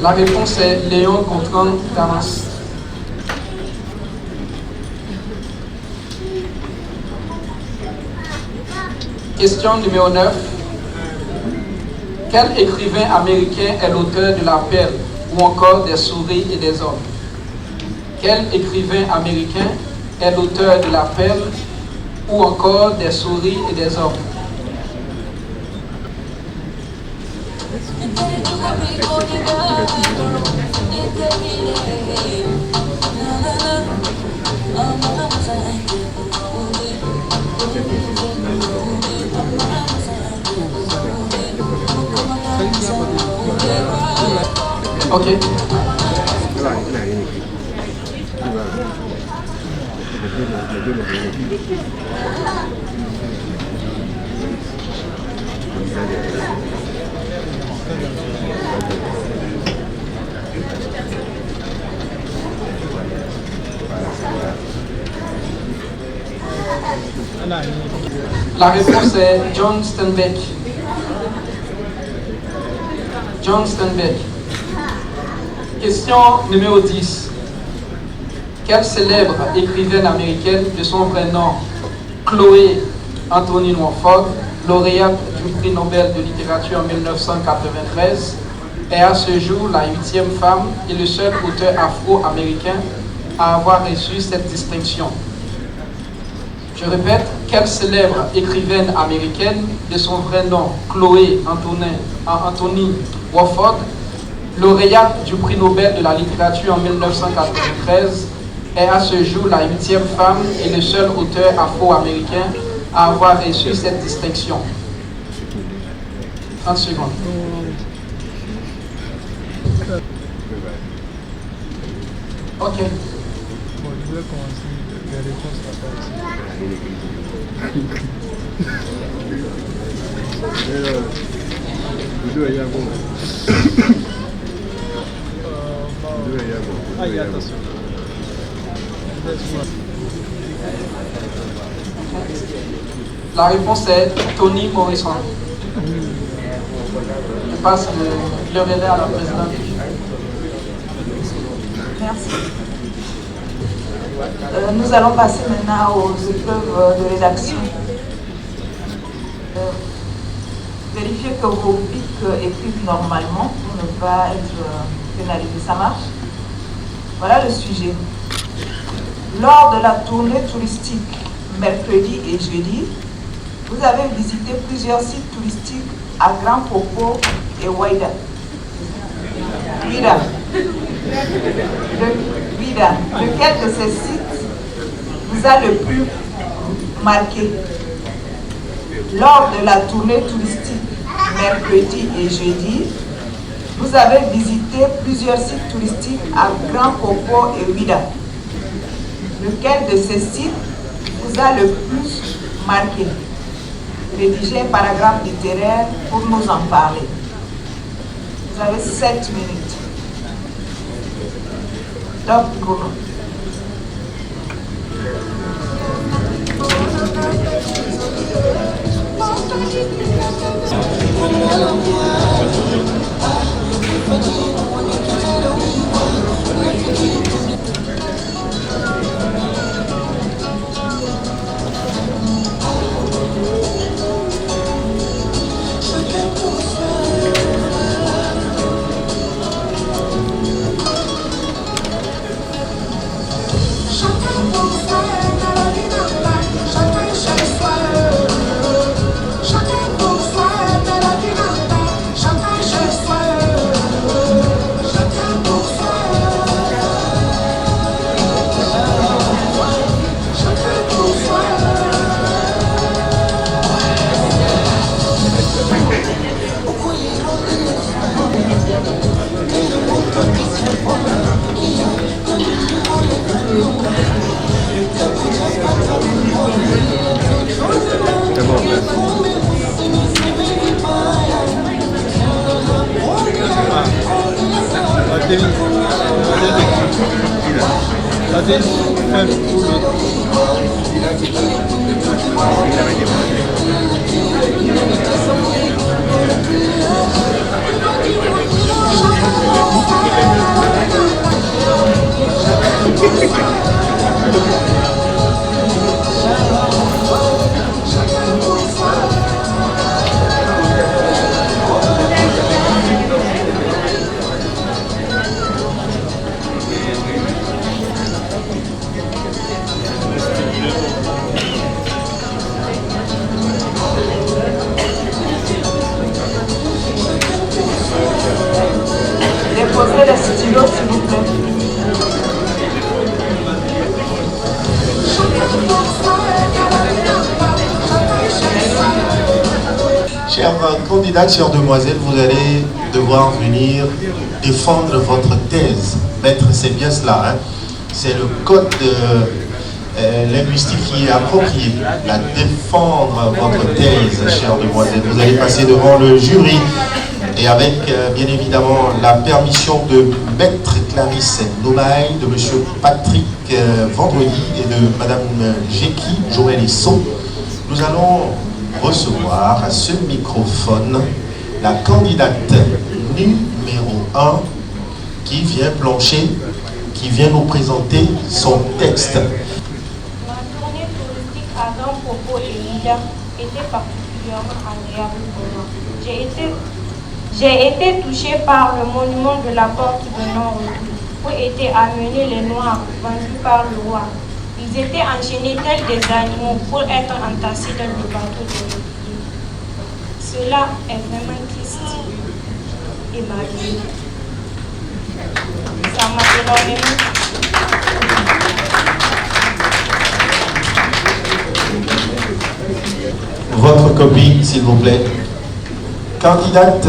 La réponse est Léon Gontran Damas. Question numéro 9. Quel écrivain américain est l'auteur de La Perle ou encore des souris et des hommes? Quel écrivain américain est l'auteur de La Perle ou encore des souris et des hommes? Ok. La réponse est John Steinbeck. John Steinbeck. Question numéro 10. Quelle célèbre écrivaine américaine de son vrai nom, Chloé Anthony Montfort, lauréate du prix Nobel de littérature en 1993, est à ce jour la 8e femme et le seul auteur afro-américain à avoir reçu cette distinction? Je répète, quelle célèbre écrivaine américaine de son vrai nom, Chloé Anthony Montfort, lauréate du prix Nobel de la littérature en 1993, est à ce jour la 8e femme et le seul auteur afro-américain à avoir reçu cette distinction? 30 secondes. Ok. Bon, je vais commencer les réponses là-bas. Attention. La réponse est Toni Morrison. Je passe le relais à la présidente. Merci. Nous allons passer maintenant aux épreuves de rédaction. Vérifiez que vos pics écrivent normalement pour ne pas être pénalisés. Ça marche? Voilà le sujet. Lors de la tournée touristique mercredi et jeudi, vous avez visité plusieurs sites touristiques à Grand Popo et Ouida. Lequel de ces sites vous a le plus marqué? Lors de la tournée touristique mercredi et jeudi, vous avez visité plusieurs sites touristiques à Grand Popo et Ouida. Lequel de ces sites vous a le plus marqué? Rédigez un paragraphe littéraire pour nous en parler. Vous avez 7 minutes. Top chrono. Déposez les stylos, s'il vous plaît. Chère candidate, chère demoiselle, vous allez devoir venir défendre votre thèse. Maître, c'est bien cela. Hein? C'est le code linguistique qui est approprié. À défendre votre thèse, chère demoiselle. Vous allez passer devant le jury et avec, bien évidemment, la permission de Maître Clarisse Nomaï, de Monsieur Patrick Vendredi et de Madame Jeki Joël Esson, nous allons recevoir à ce microphone la candidate numéro 1 qui vient plancher, qui vient nous présenter son texte. Ma tournée touristique à grands propos et leaders était particulièrement agréable pour moi. J'ai été touchée par le monument de la porte de non-retour, où étaient amenés les Noirs vendus par le roi. Ils étaient enchaînés tels des animaux pour être entassés dans le bateau de l'Empire. Cela est vraiment triste et malheureux. Ça m'a énormément. Votre copie, s'il vous plaît. Candidate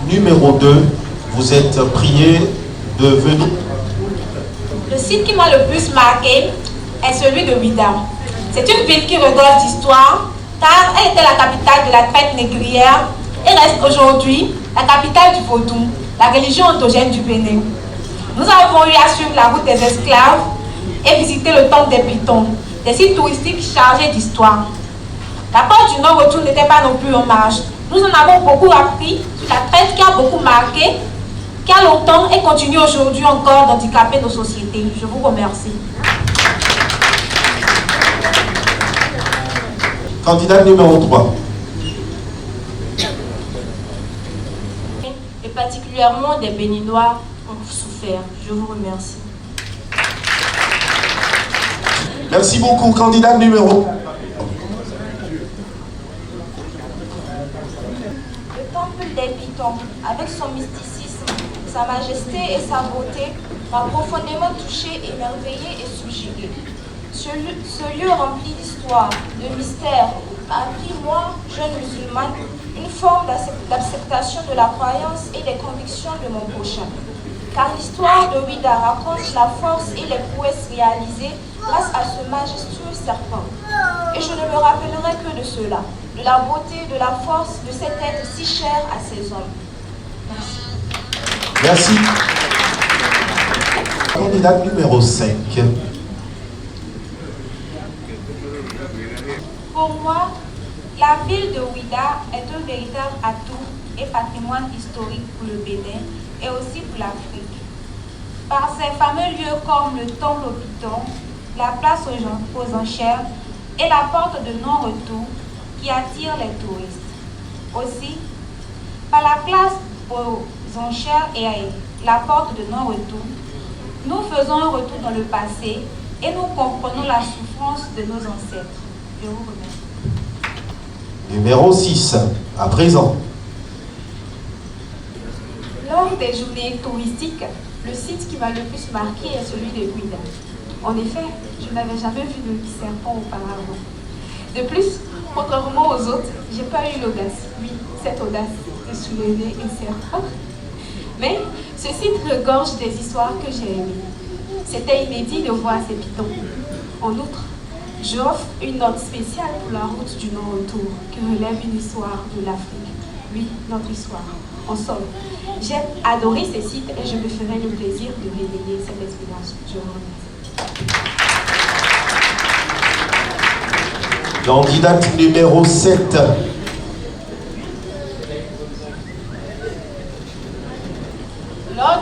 numéro 2, vous êtes priée de venir. Le site qui m'a le plus marqué est celui de Ouidah. C'est une ville qui regorge d'histoire, car elle était la capitale de la traite négrière et reste aujourd'hui la capitale du vaudou, la religion endogène du Bénin. Nous avons eu à suivre la route des esclaves et visiter le temple des Pitons, des sites touristiques chargés d'histoire. La porte du non-retour n'était pas non plus en marge. Nous en avons beaucoup appris sur la traite qui a beaucoup marqué, qui a longtemps et continue aujourd'hui encore d'handicaper nos sociétés. Je vous remercie. Candidate numéro 3. Et particulièrement des Béninois ont souffert. Je vous remercie. Merci beaucoup. Candidate numéro. Le temple des Pitons, avec son mysticisme, sa majesté et sa beauté, m'a profondément touché, émerveillé et subjugué. Ce lieu rempli d'histoire, de mystère, m'a appris, moi, jeune musulmane, une forme d'acceptation de la croyance et des convictions de mon prochain. Car l'histoire de Ouidah raconte la force et les prouesses réalisées grâce à ce majestueux serpent. Et je ne me rappellerai que de cela, de la beauté, de la force de cet être si cher à ces hommes. Merci. Candidate numéro 5. Pour moi, la ville de Ouidah est un véritable atout et patrimoine historique pour le Bénin et aussi pour l'Afrique. Par ces fameux lieux comme le temple aux Pitons, la place aux enchères et la porte de non-retour qui attire les touristes. Aussi, par la place aux enchères et la porte de non-retour, nous faisons un retour dans le passé et nous comprenons la souffrance de nos ancêtres. Je vous remercie. Numéro 6, à présent. Lors des journées touristiques, le site qui m'a le plus marqué est celui de Ouidah. En effet, je n'avais jamais vu de serpent auparavant. De plus, contrairement aux autres, j'ai pas eu l'audace, oui, cette audace de soulever un serpent. Mais ce site regorge des histoires que j'ai aimées. C'était inédit de voir ces pitons. En outre, j'offre une note spéciale pour la route du non-retour qui relève une histoire de l'Afrique. Oui, notre histoire. En somme, j'ai adoré ces sites et je me ferai le plaisir de réveiller cette expérience. Je vous remercie. Candidate numéro 7.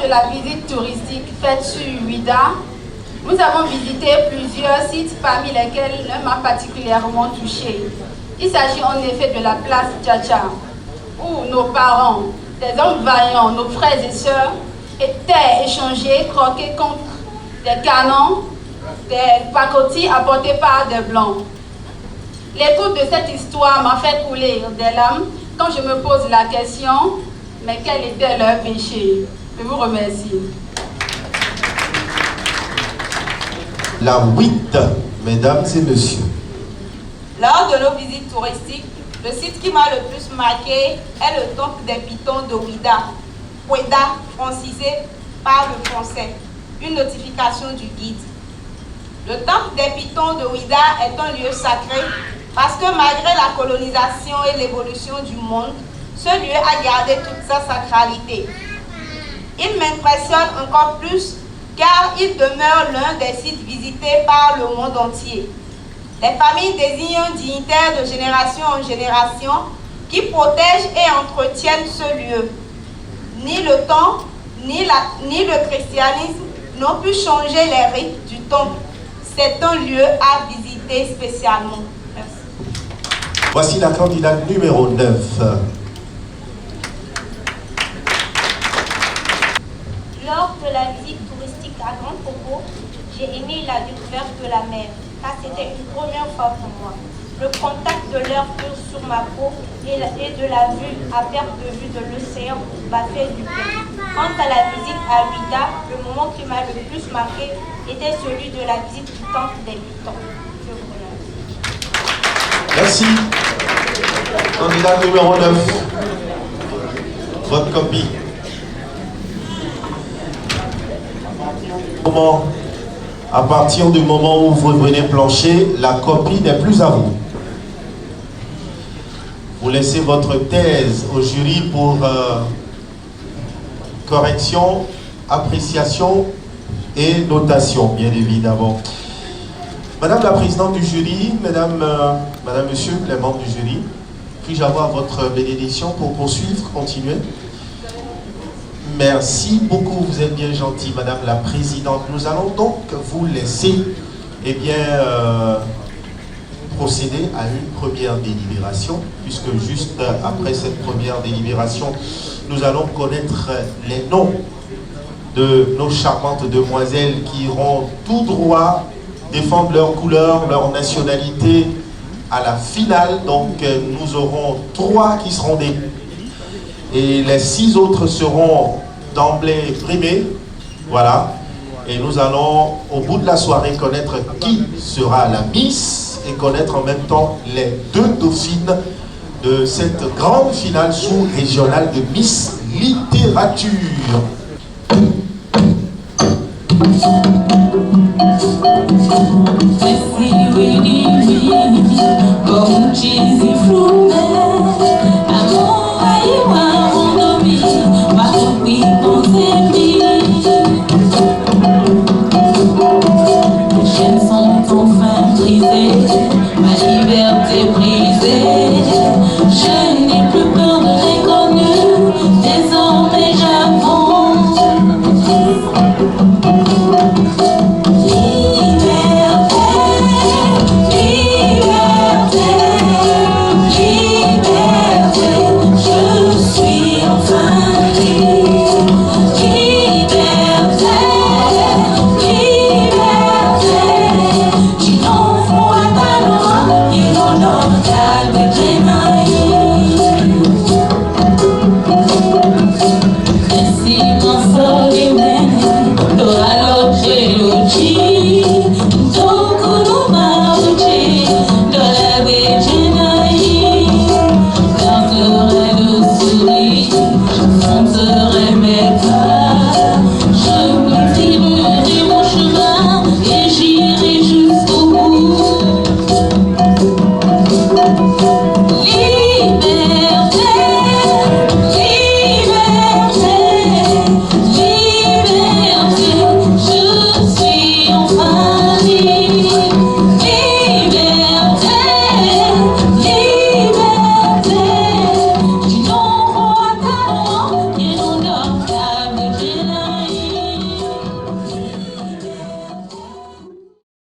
de la visite touristique faite sur Ouidah, nous avons visité plusieurs sites parmi lesquels l'un m'a particulièrement touché. Il s'agit en effet de la place Tchatcha, où nos parents, des hommes vaillants, nos frères et sœurs, étaient échangés, croqués contre des canons, des pacotis apportés par des blancs. L'écoute de cette histoire m'a fait couler des larmes quand je me pose la question, mais quel était leur péché? Je vous remercie. La 8, mesdames et messieurs. Lors de nos visites touristiques, le site qui m'a le plus marqué est le temple des Pitons de Ouidah, francisé par le français, une notification du guide. Le temple des Pitons de Ouidah est un lieu sacré parce que malgré la colonisation et l'évolution du monde, ce lieu a gardé toute sa sacralité. Il m'impressionne encore plus car il demeure l'un des sites visités par le monde entier. Les familles désignent un dignitaire de génération en génération qui protège et entretiennent ce lieu. Ni le temps, ni le christianisme n'ont pu changer les rites du temple. C'est un lieu à visiter spécialement. Merci. Voici la candidate numéro 9. Lors de la visite touristique à Grand Popo, j'ai aimé la découverte de la mer, car c'était une première fois pour moi. Le contact de l'air pur sur ma peau et de la vue à perte de vue de l'océan m'a fait du bien. Quant à la visite à Ouidah, le moment qui m'a le plus marqué était celui de la visite du temple des Pitons. Je vous remercie. Merci. Candidat numéro 9. Votre copie. À partir du moment où vous venez plancher, la copie n'est plus à vous. Vous laissez votre thèse au jury pour correction, appréciation et notation, bien évidemment. Madame la présidente du jury, madame, monsieur, les membres du jury, puis-je avoir votre bénédiction pour poursuivre, continuer? Merci beaucoup, vous êtes bien gentil, madame la présidente. Nous allons donc vous laisser procéder à une première délibération, puisque juste après cette première délibération, nous allons connaître les noms de nos charmantes demoiselles qui iront tout droit défendre leur couleur, leur nationalité à la finale. Donc nous aurons 3 qui seront des... Et les 6 autres seront d'emblée primés. Voilà. Et nous allons, au bout de la soirée, connaître qui sera la Miss et connaître en même temps les 2 dauphines de cette grande finale sous-régionale de Miss Littérature. Ma liberté brisée, je n'ai plus peur de l'inconnu, désormais j'avance.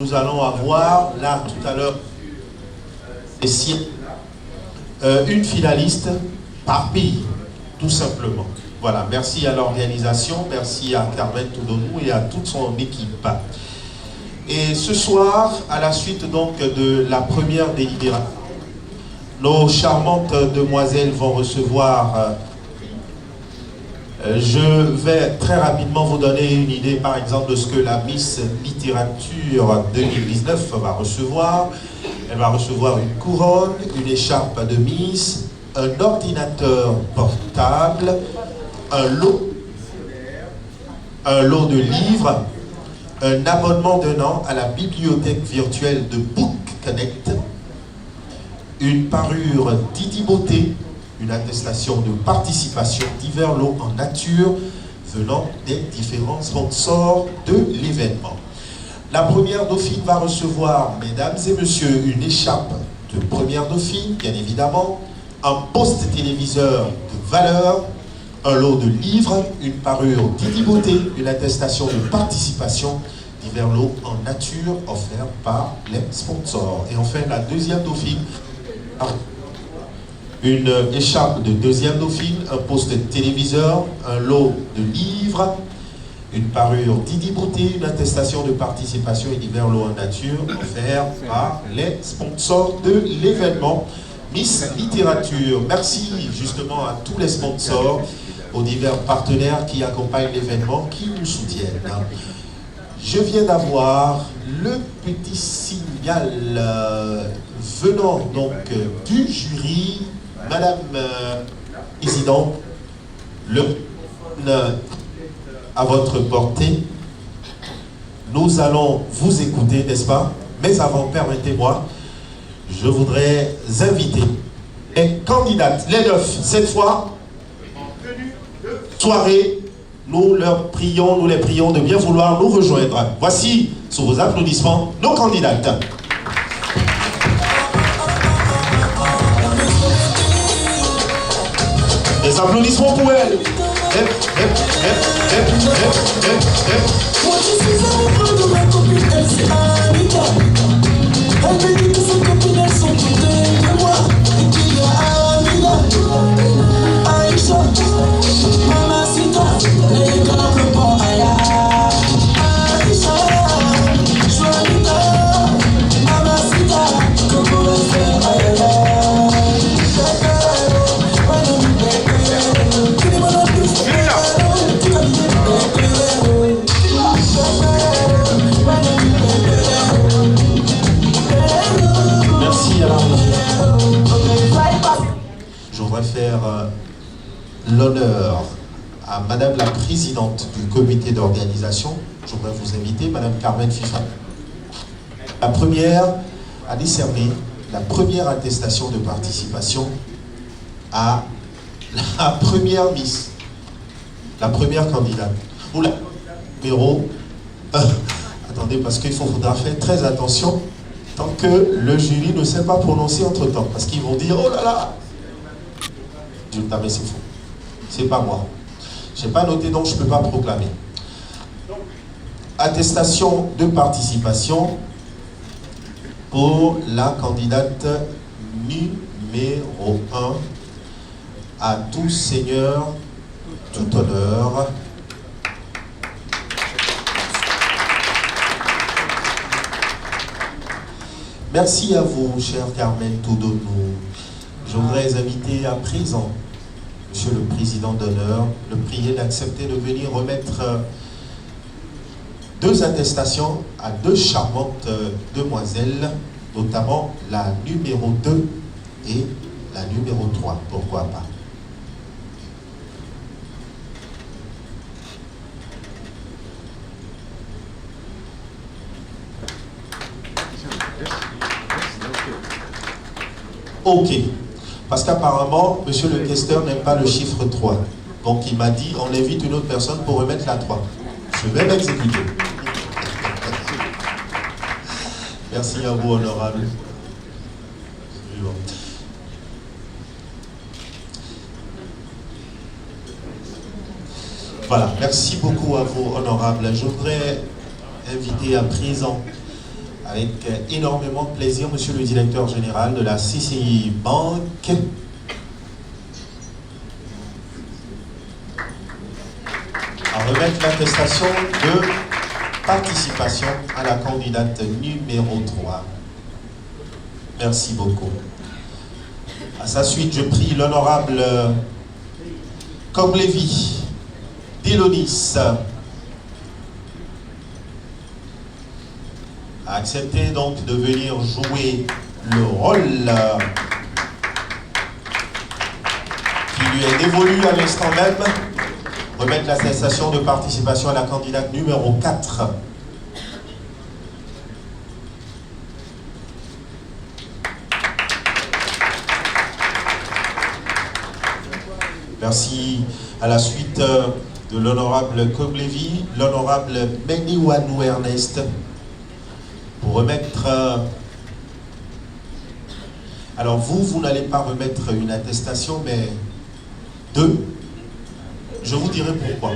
nous allons avoir, là, tout à l'heure, une finaliste par pays, tout simplement. Voilà, merci à l'organisation, merci à Carmen Toudonou et à toute son équipe. Et ce soir, à la suite donc de la première délibération, nos charmantes demoiselles vont recevoir... je vais très rapidement vous donner une idée, par exemple, de ce que la Miss Littérature 2019 va recevoir. Elle va recevoir une couronne, une écharpe de Miss, un ordinateur portable, un lot de livres, un abonnement d'un an à la bibliothèque virtuelle de Book Connect, une parure Didi Beauté, une attestation de participation, divers lots en nature venant des différents sponsors de l'événement. La première dauphine va recevoir, mesdames et messieurs, une écharpe de première dauphine, bien évidemment, un poste téléviseur de valeur, un lot de livres, une parure Didi Beauté, une attestation de participation, divers lots en nature offerts par les sponsors. Et enfin, la deuxième dauphine, une écharpe de deuxième dauphine, un poste téléviseur, un lot de livres, une parure Didi Beauté, une attestation de participation et divers lots en nature offerts par les sponsors de l'événement Miss Littérature. Merci justement à tous les sponsors, aux divers partenaires qui accompagnent l'événement, qui nous soutiennent. Je viens d'avoir le petit signal venant donc du jury. Madame Présidente, à votre portée, nous allons vous écouter, n'est-ce pas? Mais avant, permettez-moi, je voudrais inviter les candidates, les 9, cette fois, soirée, nous les prions de bien vouloir nous rejoindre. Voici, sous vos applaudissements, nos candidates. Des applaudissements pour elle. Moi je suis amoureux de ma copine, elle c'est Anita. Elle me dit que ses copines elles sont toutes de moi. Et qu'il y a Amina, Aïcha, Mamacita, les gars me bon Aya. Aïcha, Joanita, Mamacita, comment elle fait Aya. Merci à la Je voudrais faire l'honneur à Madame la Présidente du comité d'organisation. Je voudrais vous inviter, Madame Carmen Fifa. La première à décerner la première attestation de participation à la première Miss, la première candidate. Ou la numéro... attendez, parce qu'il faudra faire très attention tant que le jury ne s'est pas prononcé entre-temps. Parce qu'ils vont dire, oh là là, mais c'est faux. C'est pas moi. Je n'ai pas noté, donc je ne peux pas proclamer. Attestation de participation pour la candidate numéro 1 à tout seigneur, tout honneur. Merci à vous, chère Carmen Toudonou. Je voudrais inviter à présent Monsieur le Président d'honneur, le prier d'accepter de venir remettre 2 attestations à 2 charmantes demoiselles, notamment la numéro 2 et la numéro 3, pourquoi pas. Ok. Parce qu'apparemment, monsieur le questeur n'aime pas le chiffre 3. Donc il m'a dit, on invite une autre personne pour remettre la 3. Je vais l'exécuter. Merci à vous, honorable. Voilà, merci beaucoup à vous, honorable. Je voudrais inviter à présent Avec énormément de plaisir, monsieur le directeur général de la CCI Banque, à remettre l'attestation de participation à la candidate numéro 3. Merci beaucoup. À sa suite, je prie l'honorable Koblevi Délonis a accepté donc de venir jouer le rôle qui lui est dévolu à l'instant même, remettre l'attestation de participation à la candidate numéro 4. Merci. À la suite de l'honorable Koblevi, l'honorable Meniwanou Ernest, pour remettre... alors vous n'allez pas remettre une attestation, mais 2. Je vous dirai pourquoi.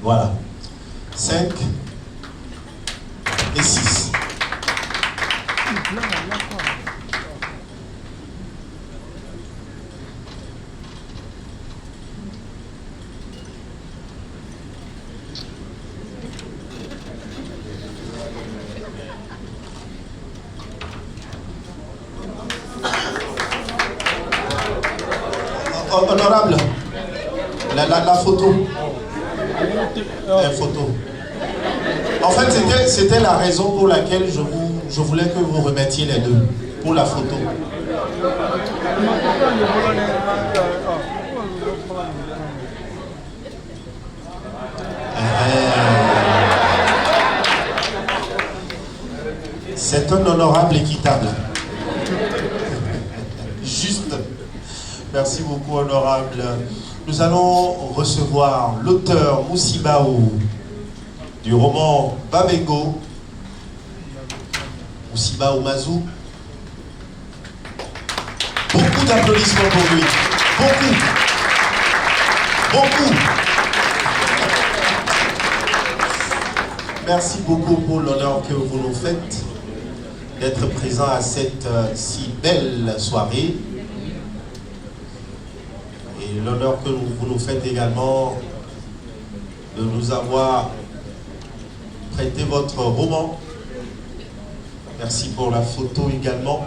Voilà. 5 et 6. Honorable, la photo. La photo. En fait, c'était la raison pour laquelle je voulais que vous remettiez les 2, pour la photo. C'est un honorable équitable. Juste. Merci beaucoup, honorable. Nous allons recevoir l'auteur Moussibao du roman Babego, Moussibao Mazou. Beaucoup d'applaudissements pour lui. Beaucoup. Beaucoup. Merci beaucoup pour l'honneur que vous nous faites d'être présent à cette si belle soirée. Et l'honneur que vous nous faites également de nous avoir prêté votre roman. Merci pour la photo également.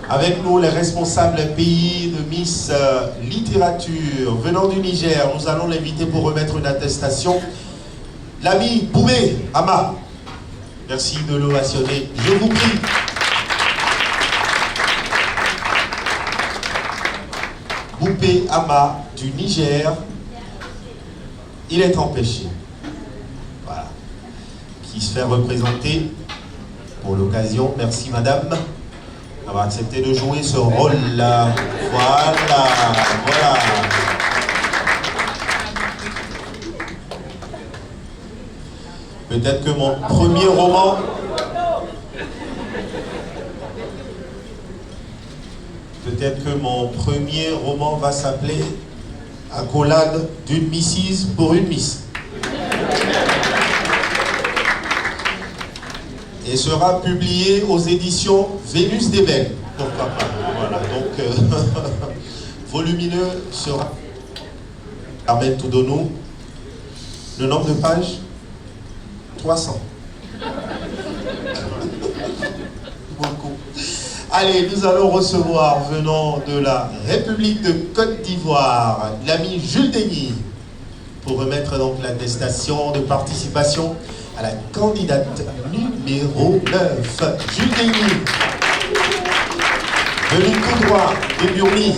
Avec nous, les responsables pays de Miss Littérature venant du Niger. Nous allons l'inviter pour remettre une attestation. L'ami Boubé Ama. Merci de l'ovationner. Je vous prie. Boubé Ama du Niger, il est empêché. Voilà. Qui se fait représenter pour l'occasion. Merci madame d'avoir accepté de jouer ce rôle-là. Voilà. Voilà. Peut-être que mon premier roman... Peut-être que mon premier roman va s'appeler Accolade d'une Mrs pour une Miss. Et sera publié aux éditions Vénus d'Ébène. Pourquoi pas. Voilà, donc volumineux sera Armel Toudonou. Le nombre de pages 300. Beaucoup. Allez, nous allons recevoir, venant de la République de Côte d'Ivoire, l'ami Jules Denis, pour remettre donc l'attestation de participation à la candidate numéro 9. Jules Denis, venu tout droit de Burmi,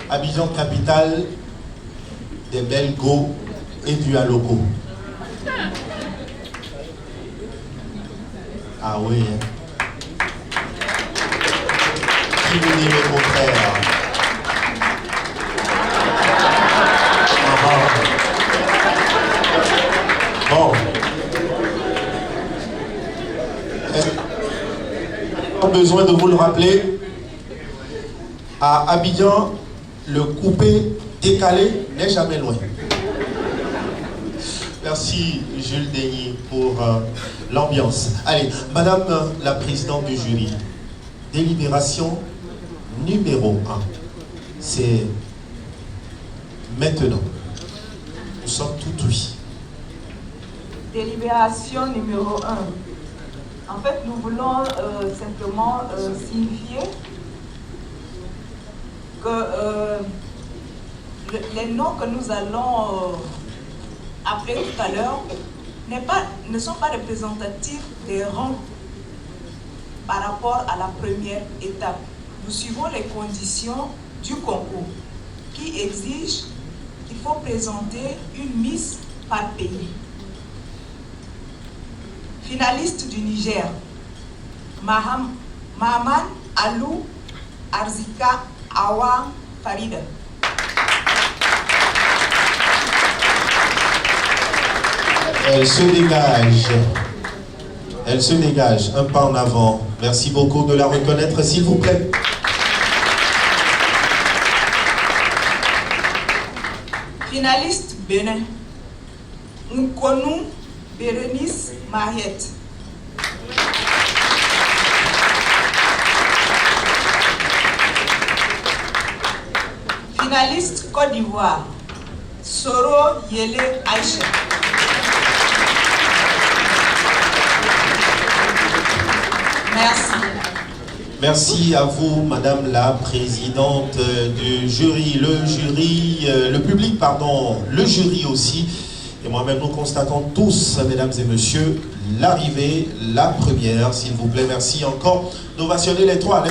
Abidjan capitale des Belgo et du Aloko. Ah oui, hein. Qui vous dit le contraire? Bon. Pas besoin de vous le rappeler. À Abidjan, le coupé décalé n'est jamais loin. Merci Jules Denis pour l'ambiance. Allez, Madame la Présidente du jury, délibération numéro 1. C'est maintenant. Nous sommes tout oui. Délibération numéro 1. En fait, nous voulons simplement signifier que les noms que nous allons appeler tout à l'heure ne sont pas représentatifs des rangs par rapport à la première étape. Nous suivons les conditions du concours qui exigent qu'il faut présenter une Miss par pays. Finaliste du Niger, Mahaman Alou Arzika Awa Farida. Elle se dégage. Elle se dégage. Un pas en avant. Merci beaucoup de la reconnaître, s'il vous plaît. Finaliste Bénin, Nkonu Bérénice Mariette. Finaliste Côte d'Ivoire, Soro Yele Aïcha. Merci. Merci à vous, Madame la Présidente du jury, le public, pardon, le jury aussi. Et moi-même, nous constatons tous, mesdames et messieurs, l'arrivée, la première, s'il vous plaît. Merci encore d'ovationner les trois.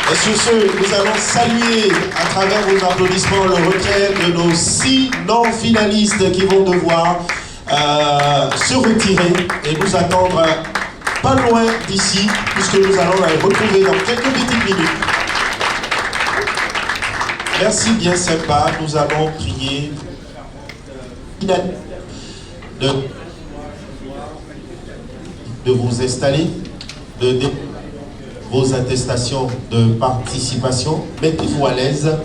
Et sur ce, nous allons saluer à travers vos applaudissements le retrait de nos 6 non-finalistes qui vont devoir se retirer et nous attendre pas loin d'ici, puisque nous allons les retrouver dans quelques petites minutes. Merci bien sympa, nous allons prier de vous installer, de vos attestations de participation. Mettez-vous à l'aise.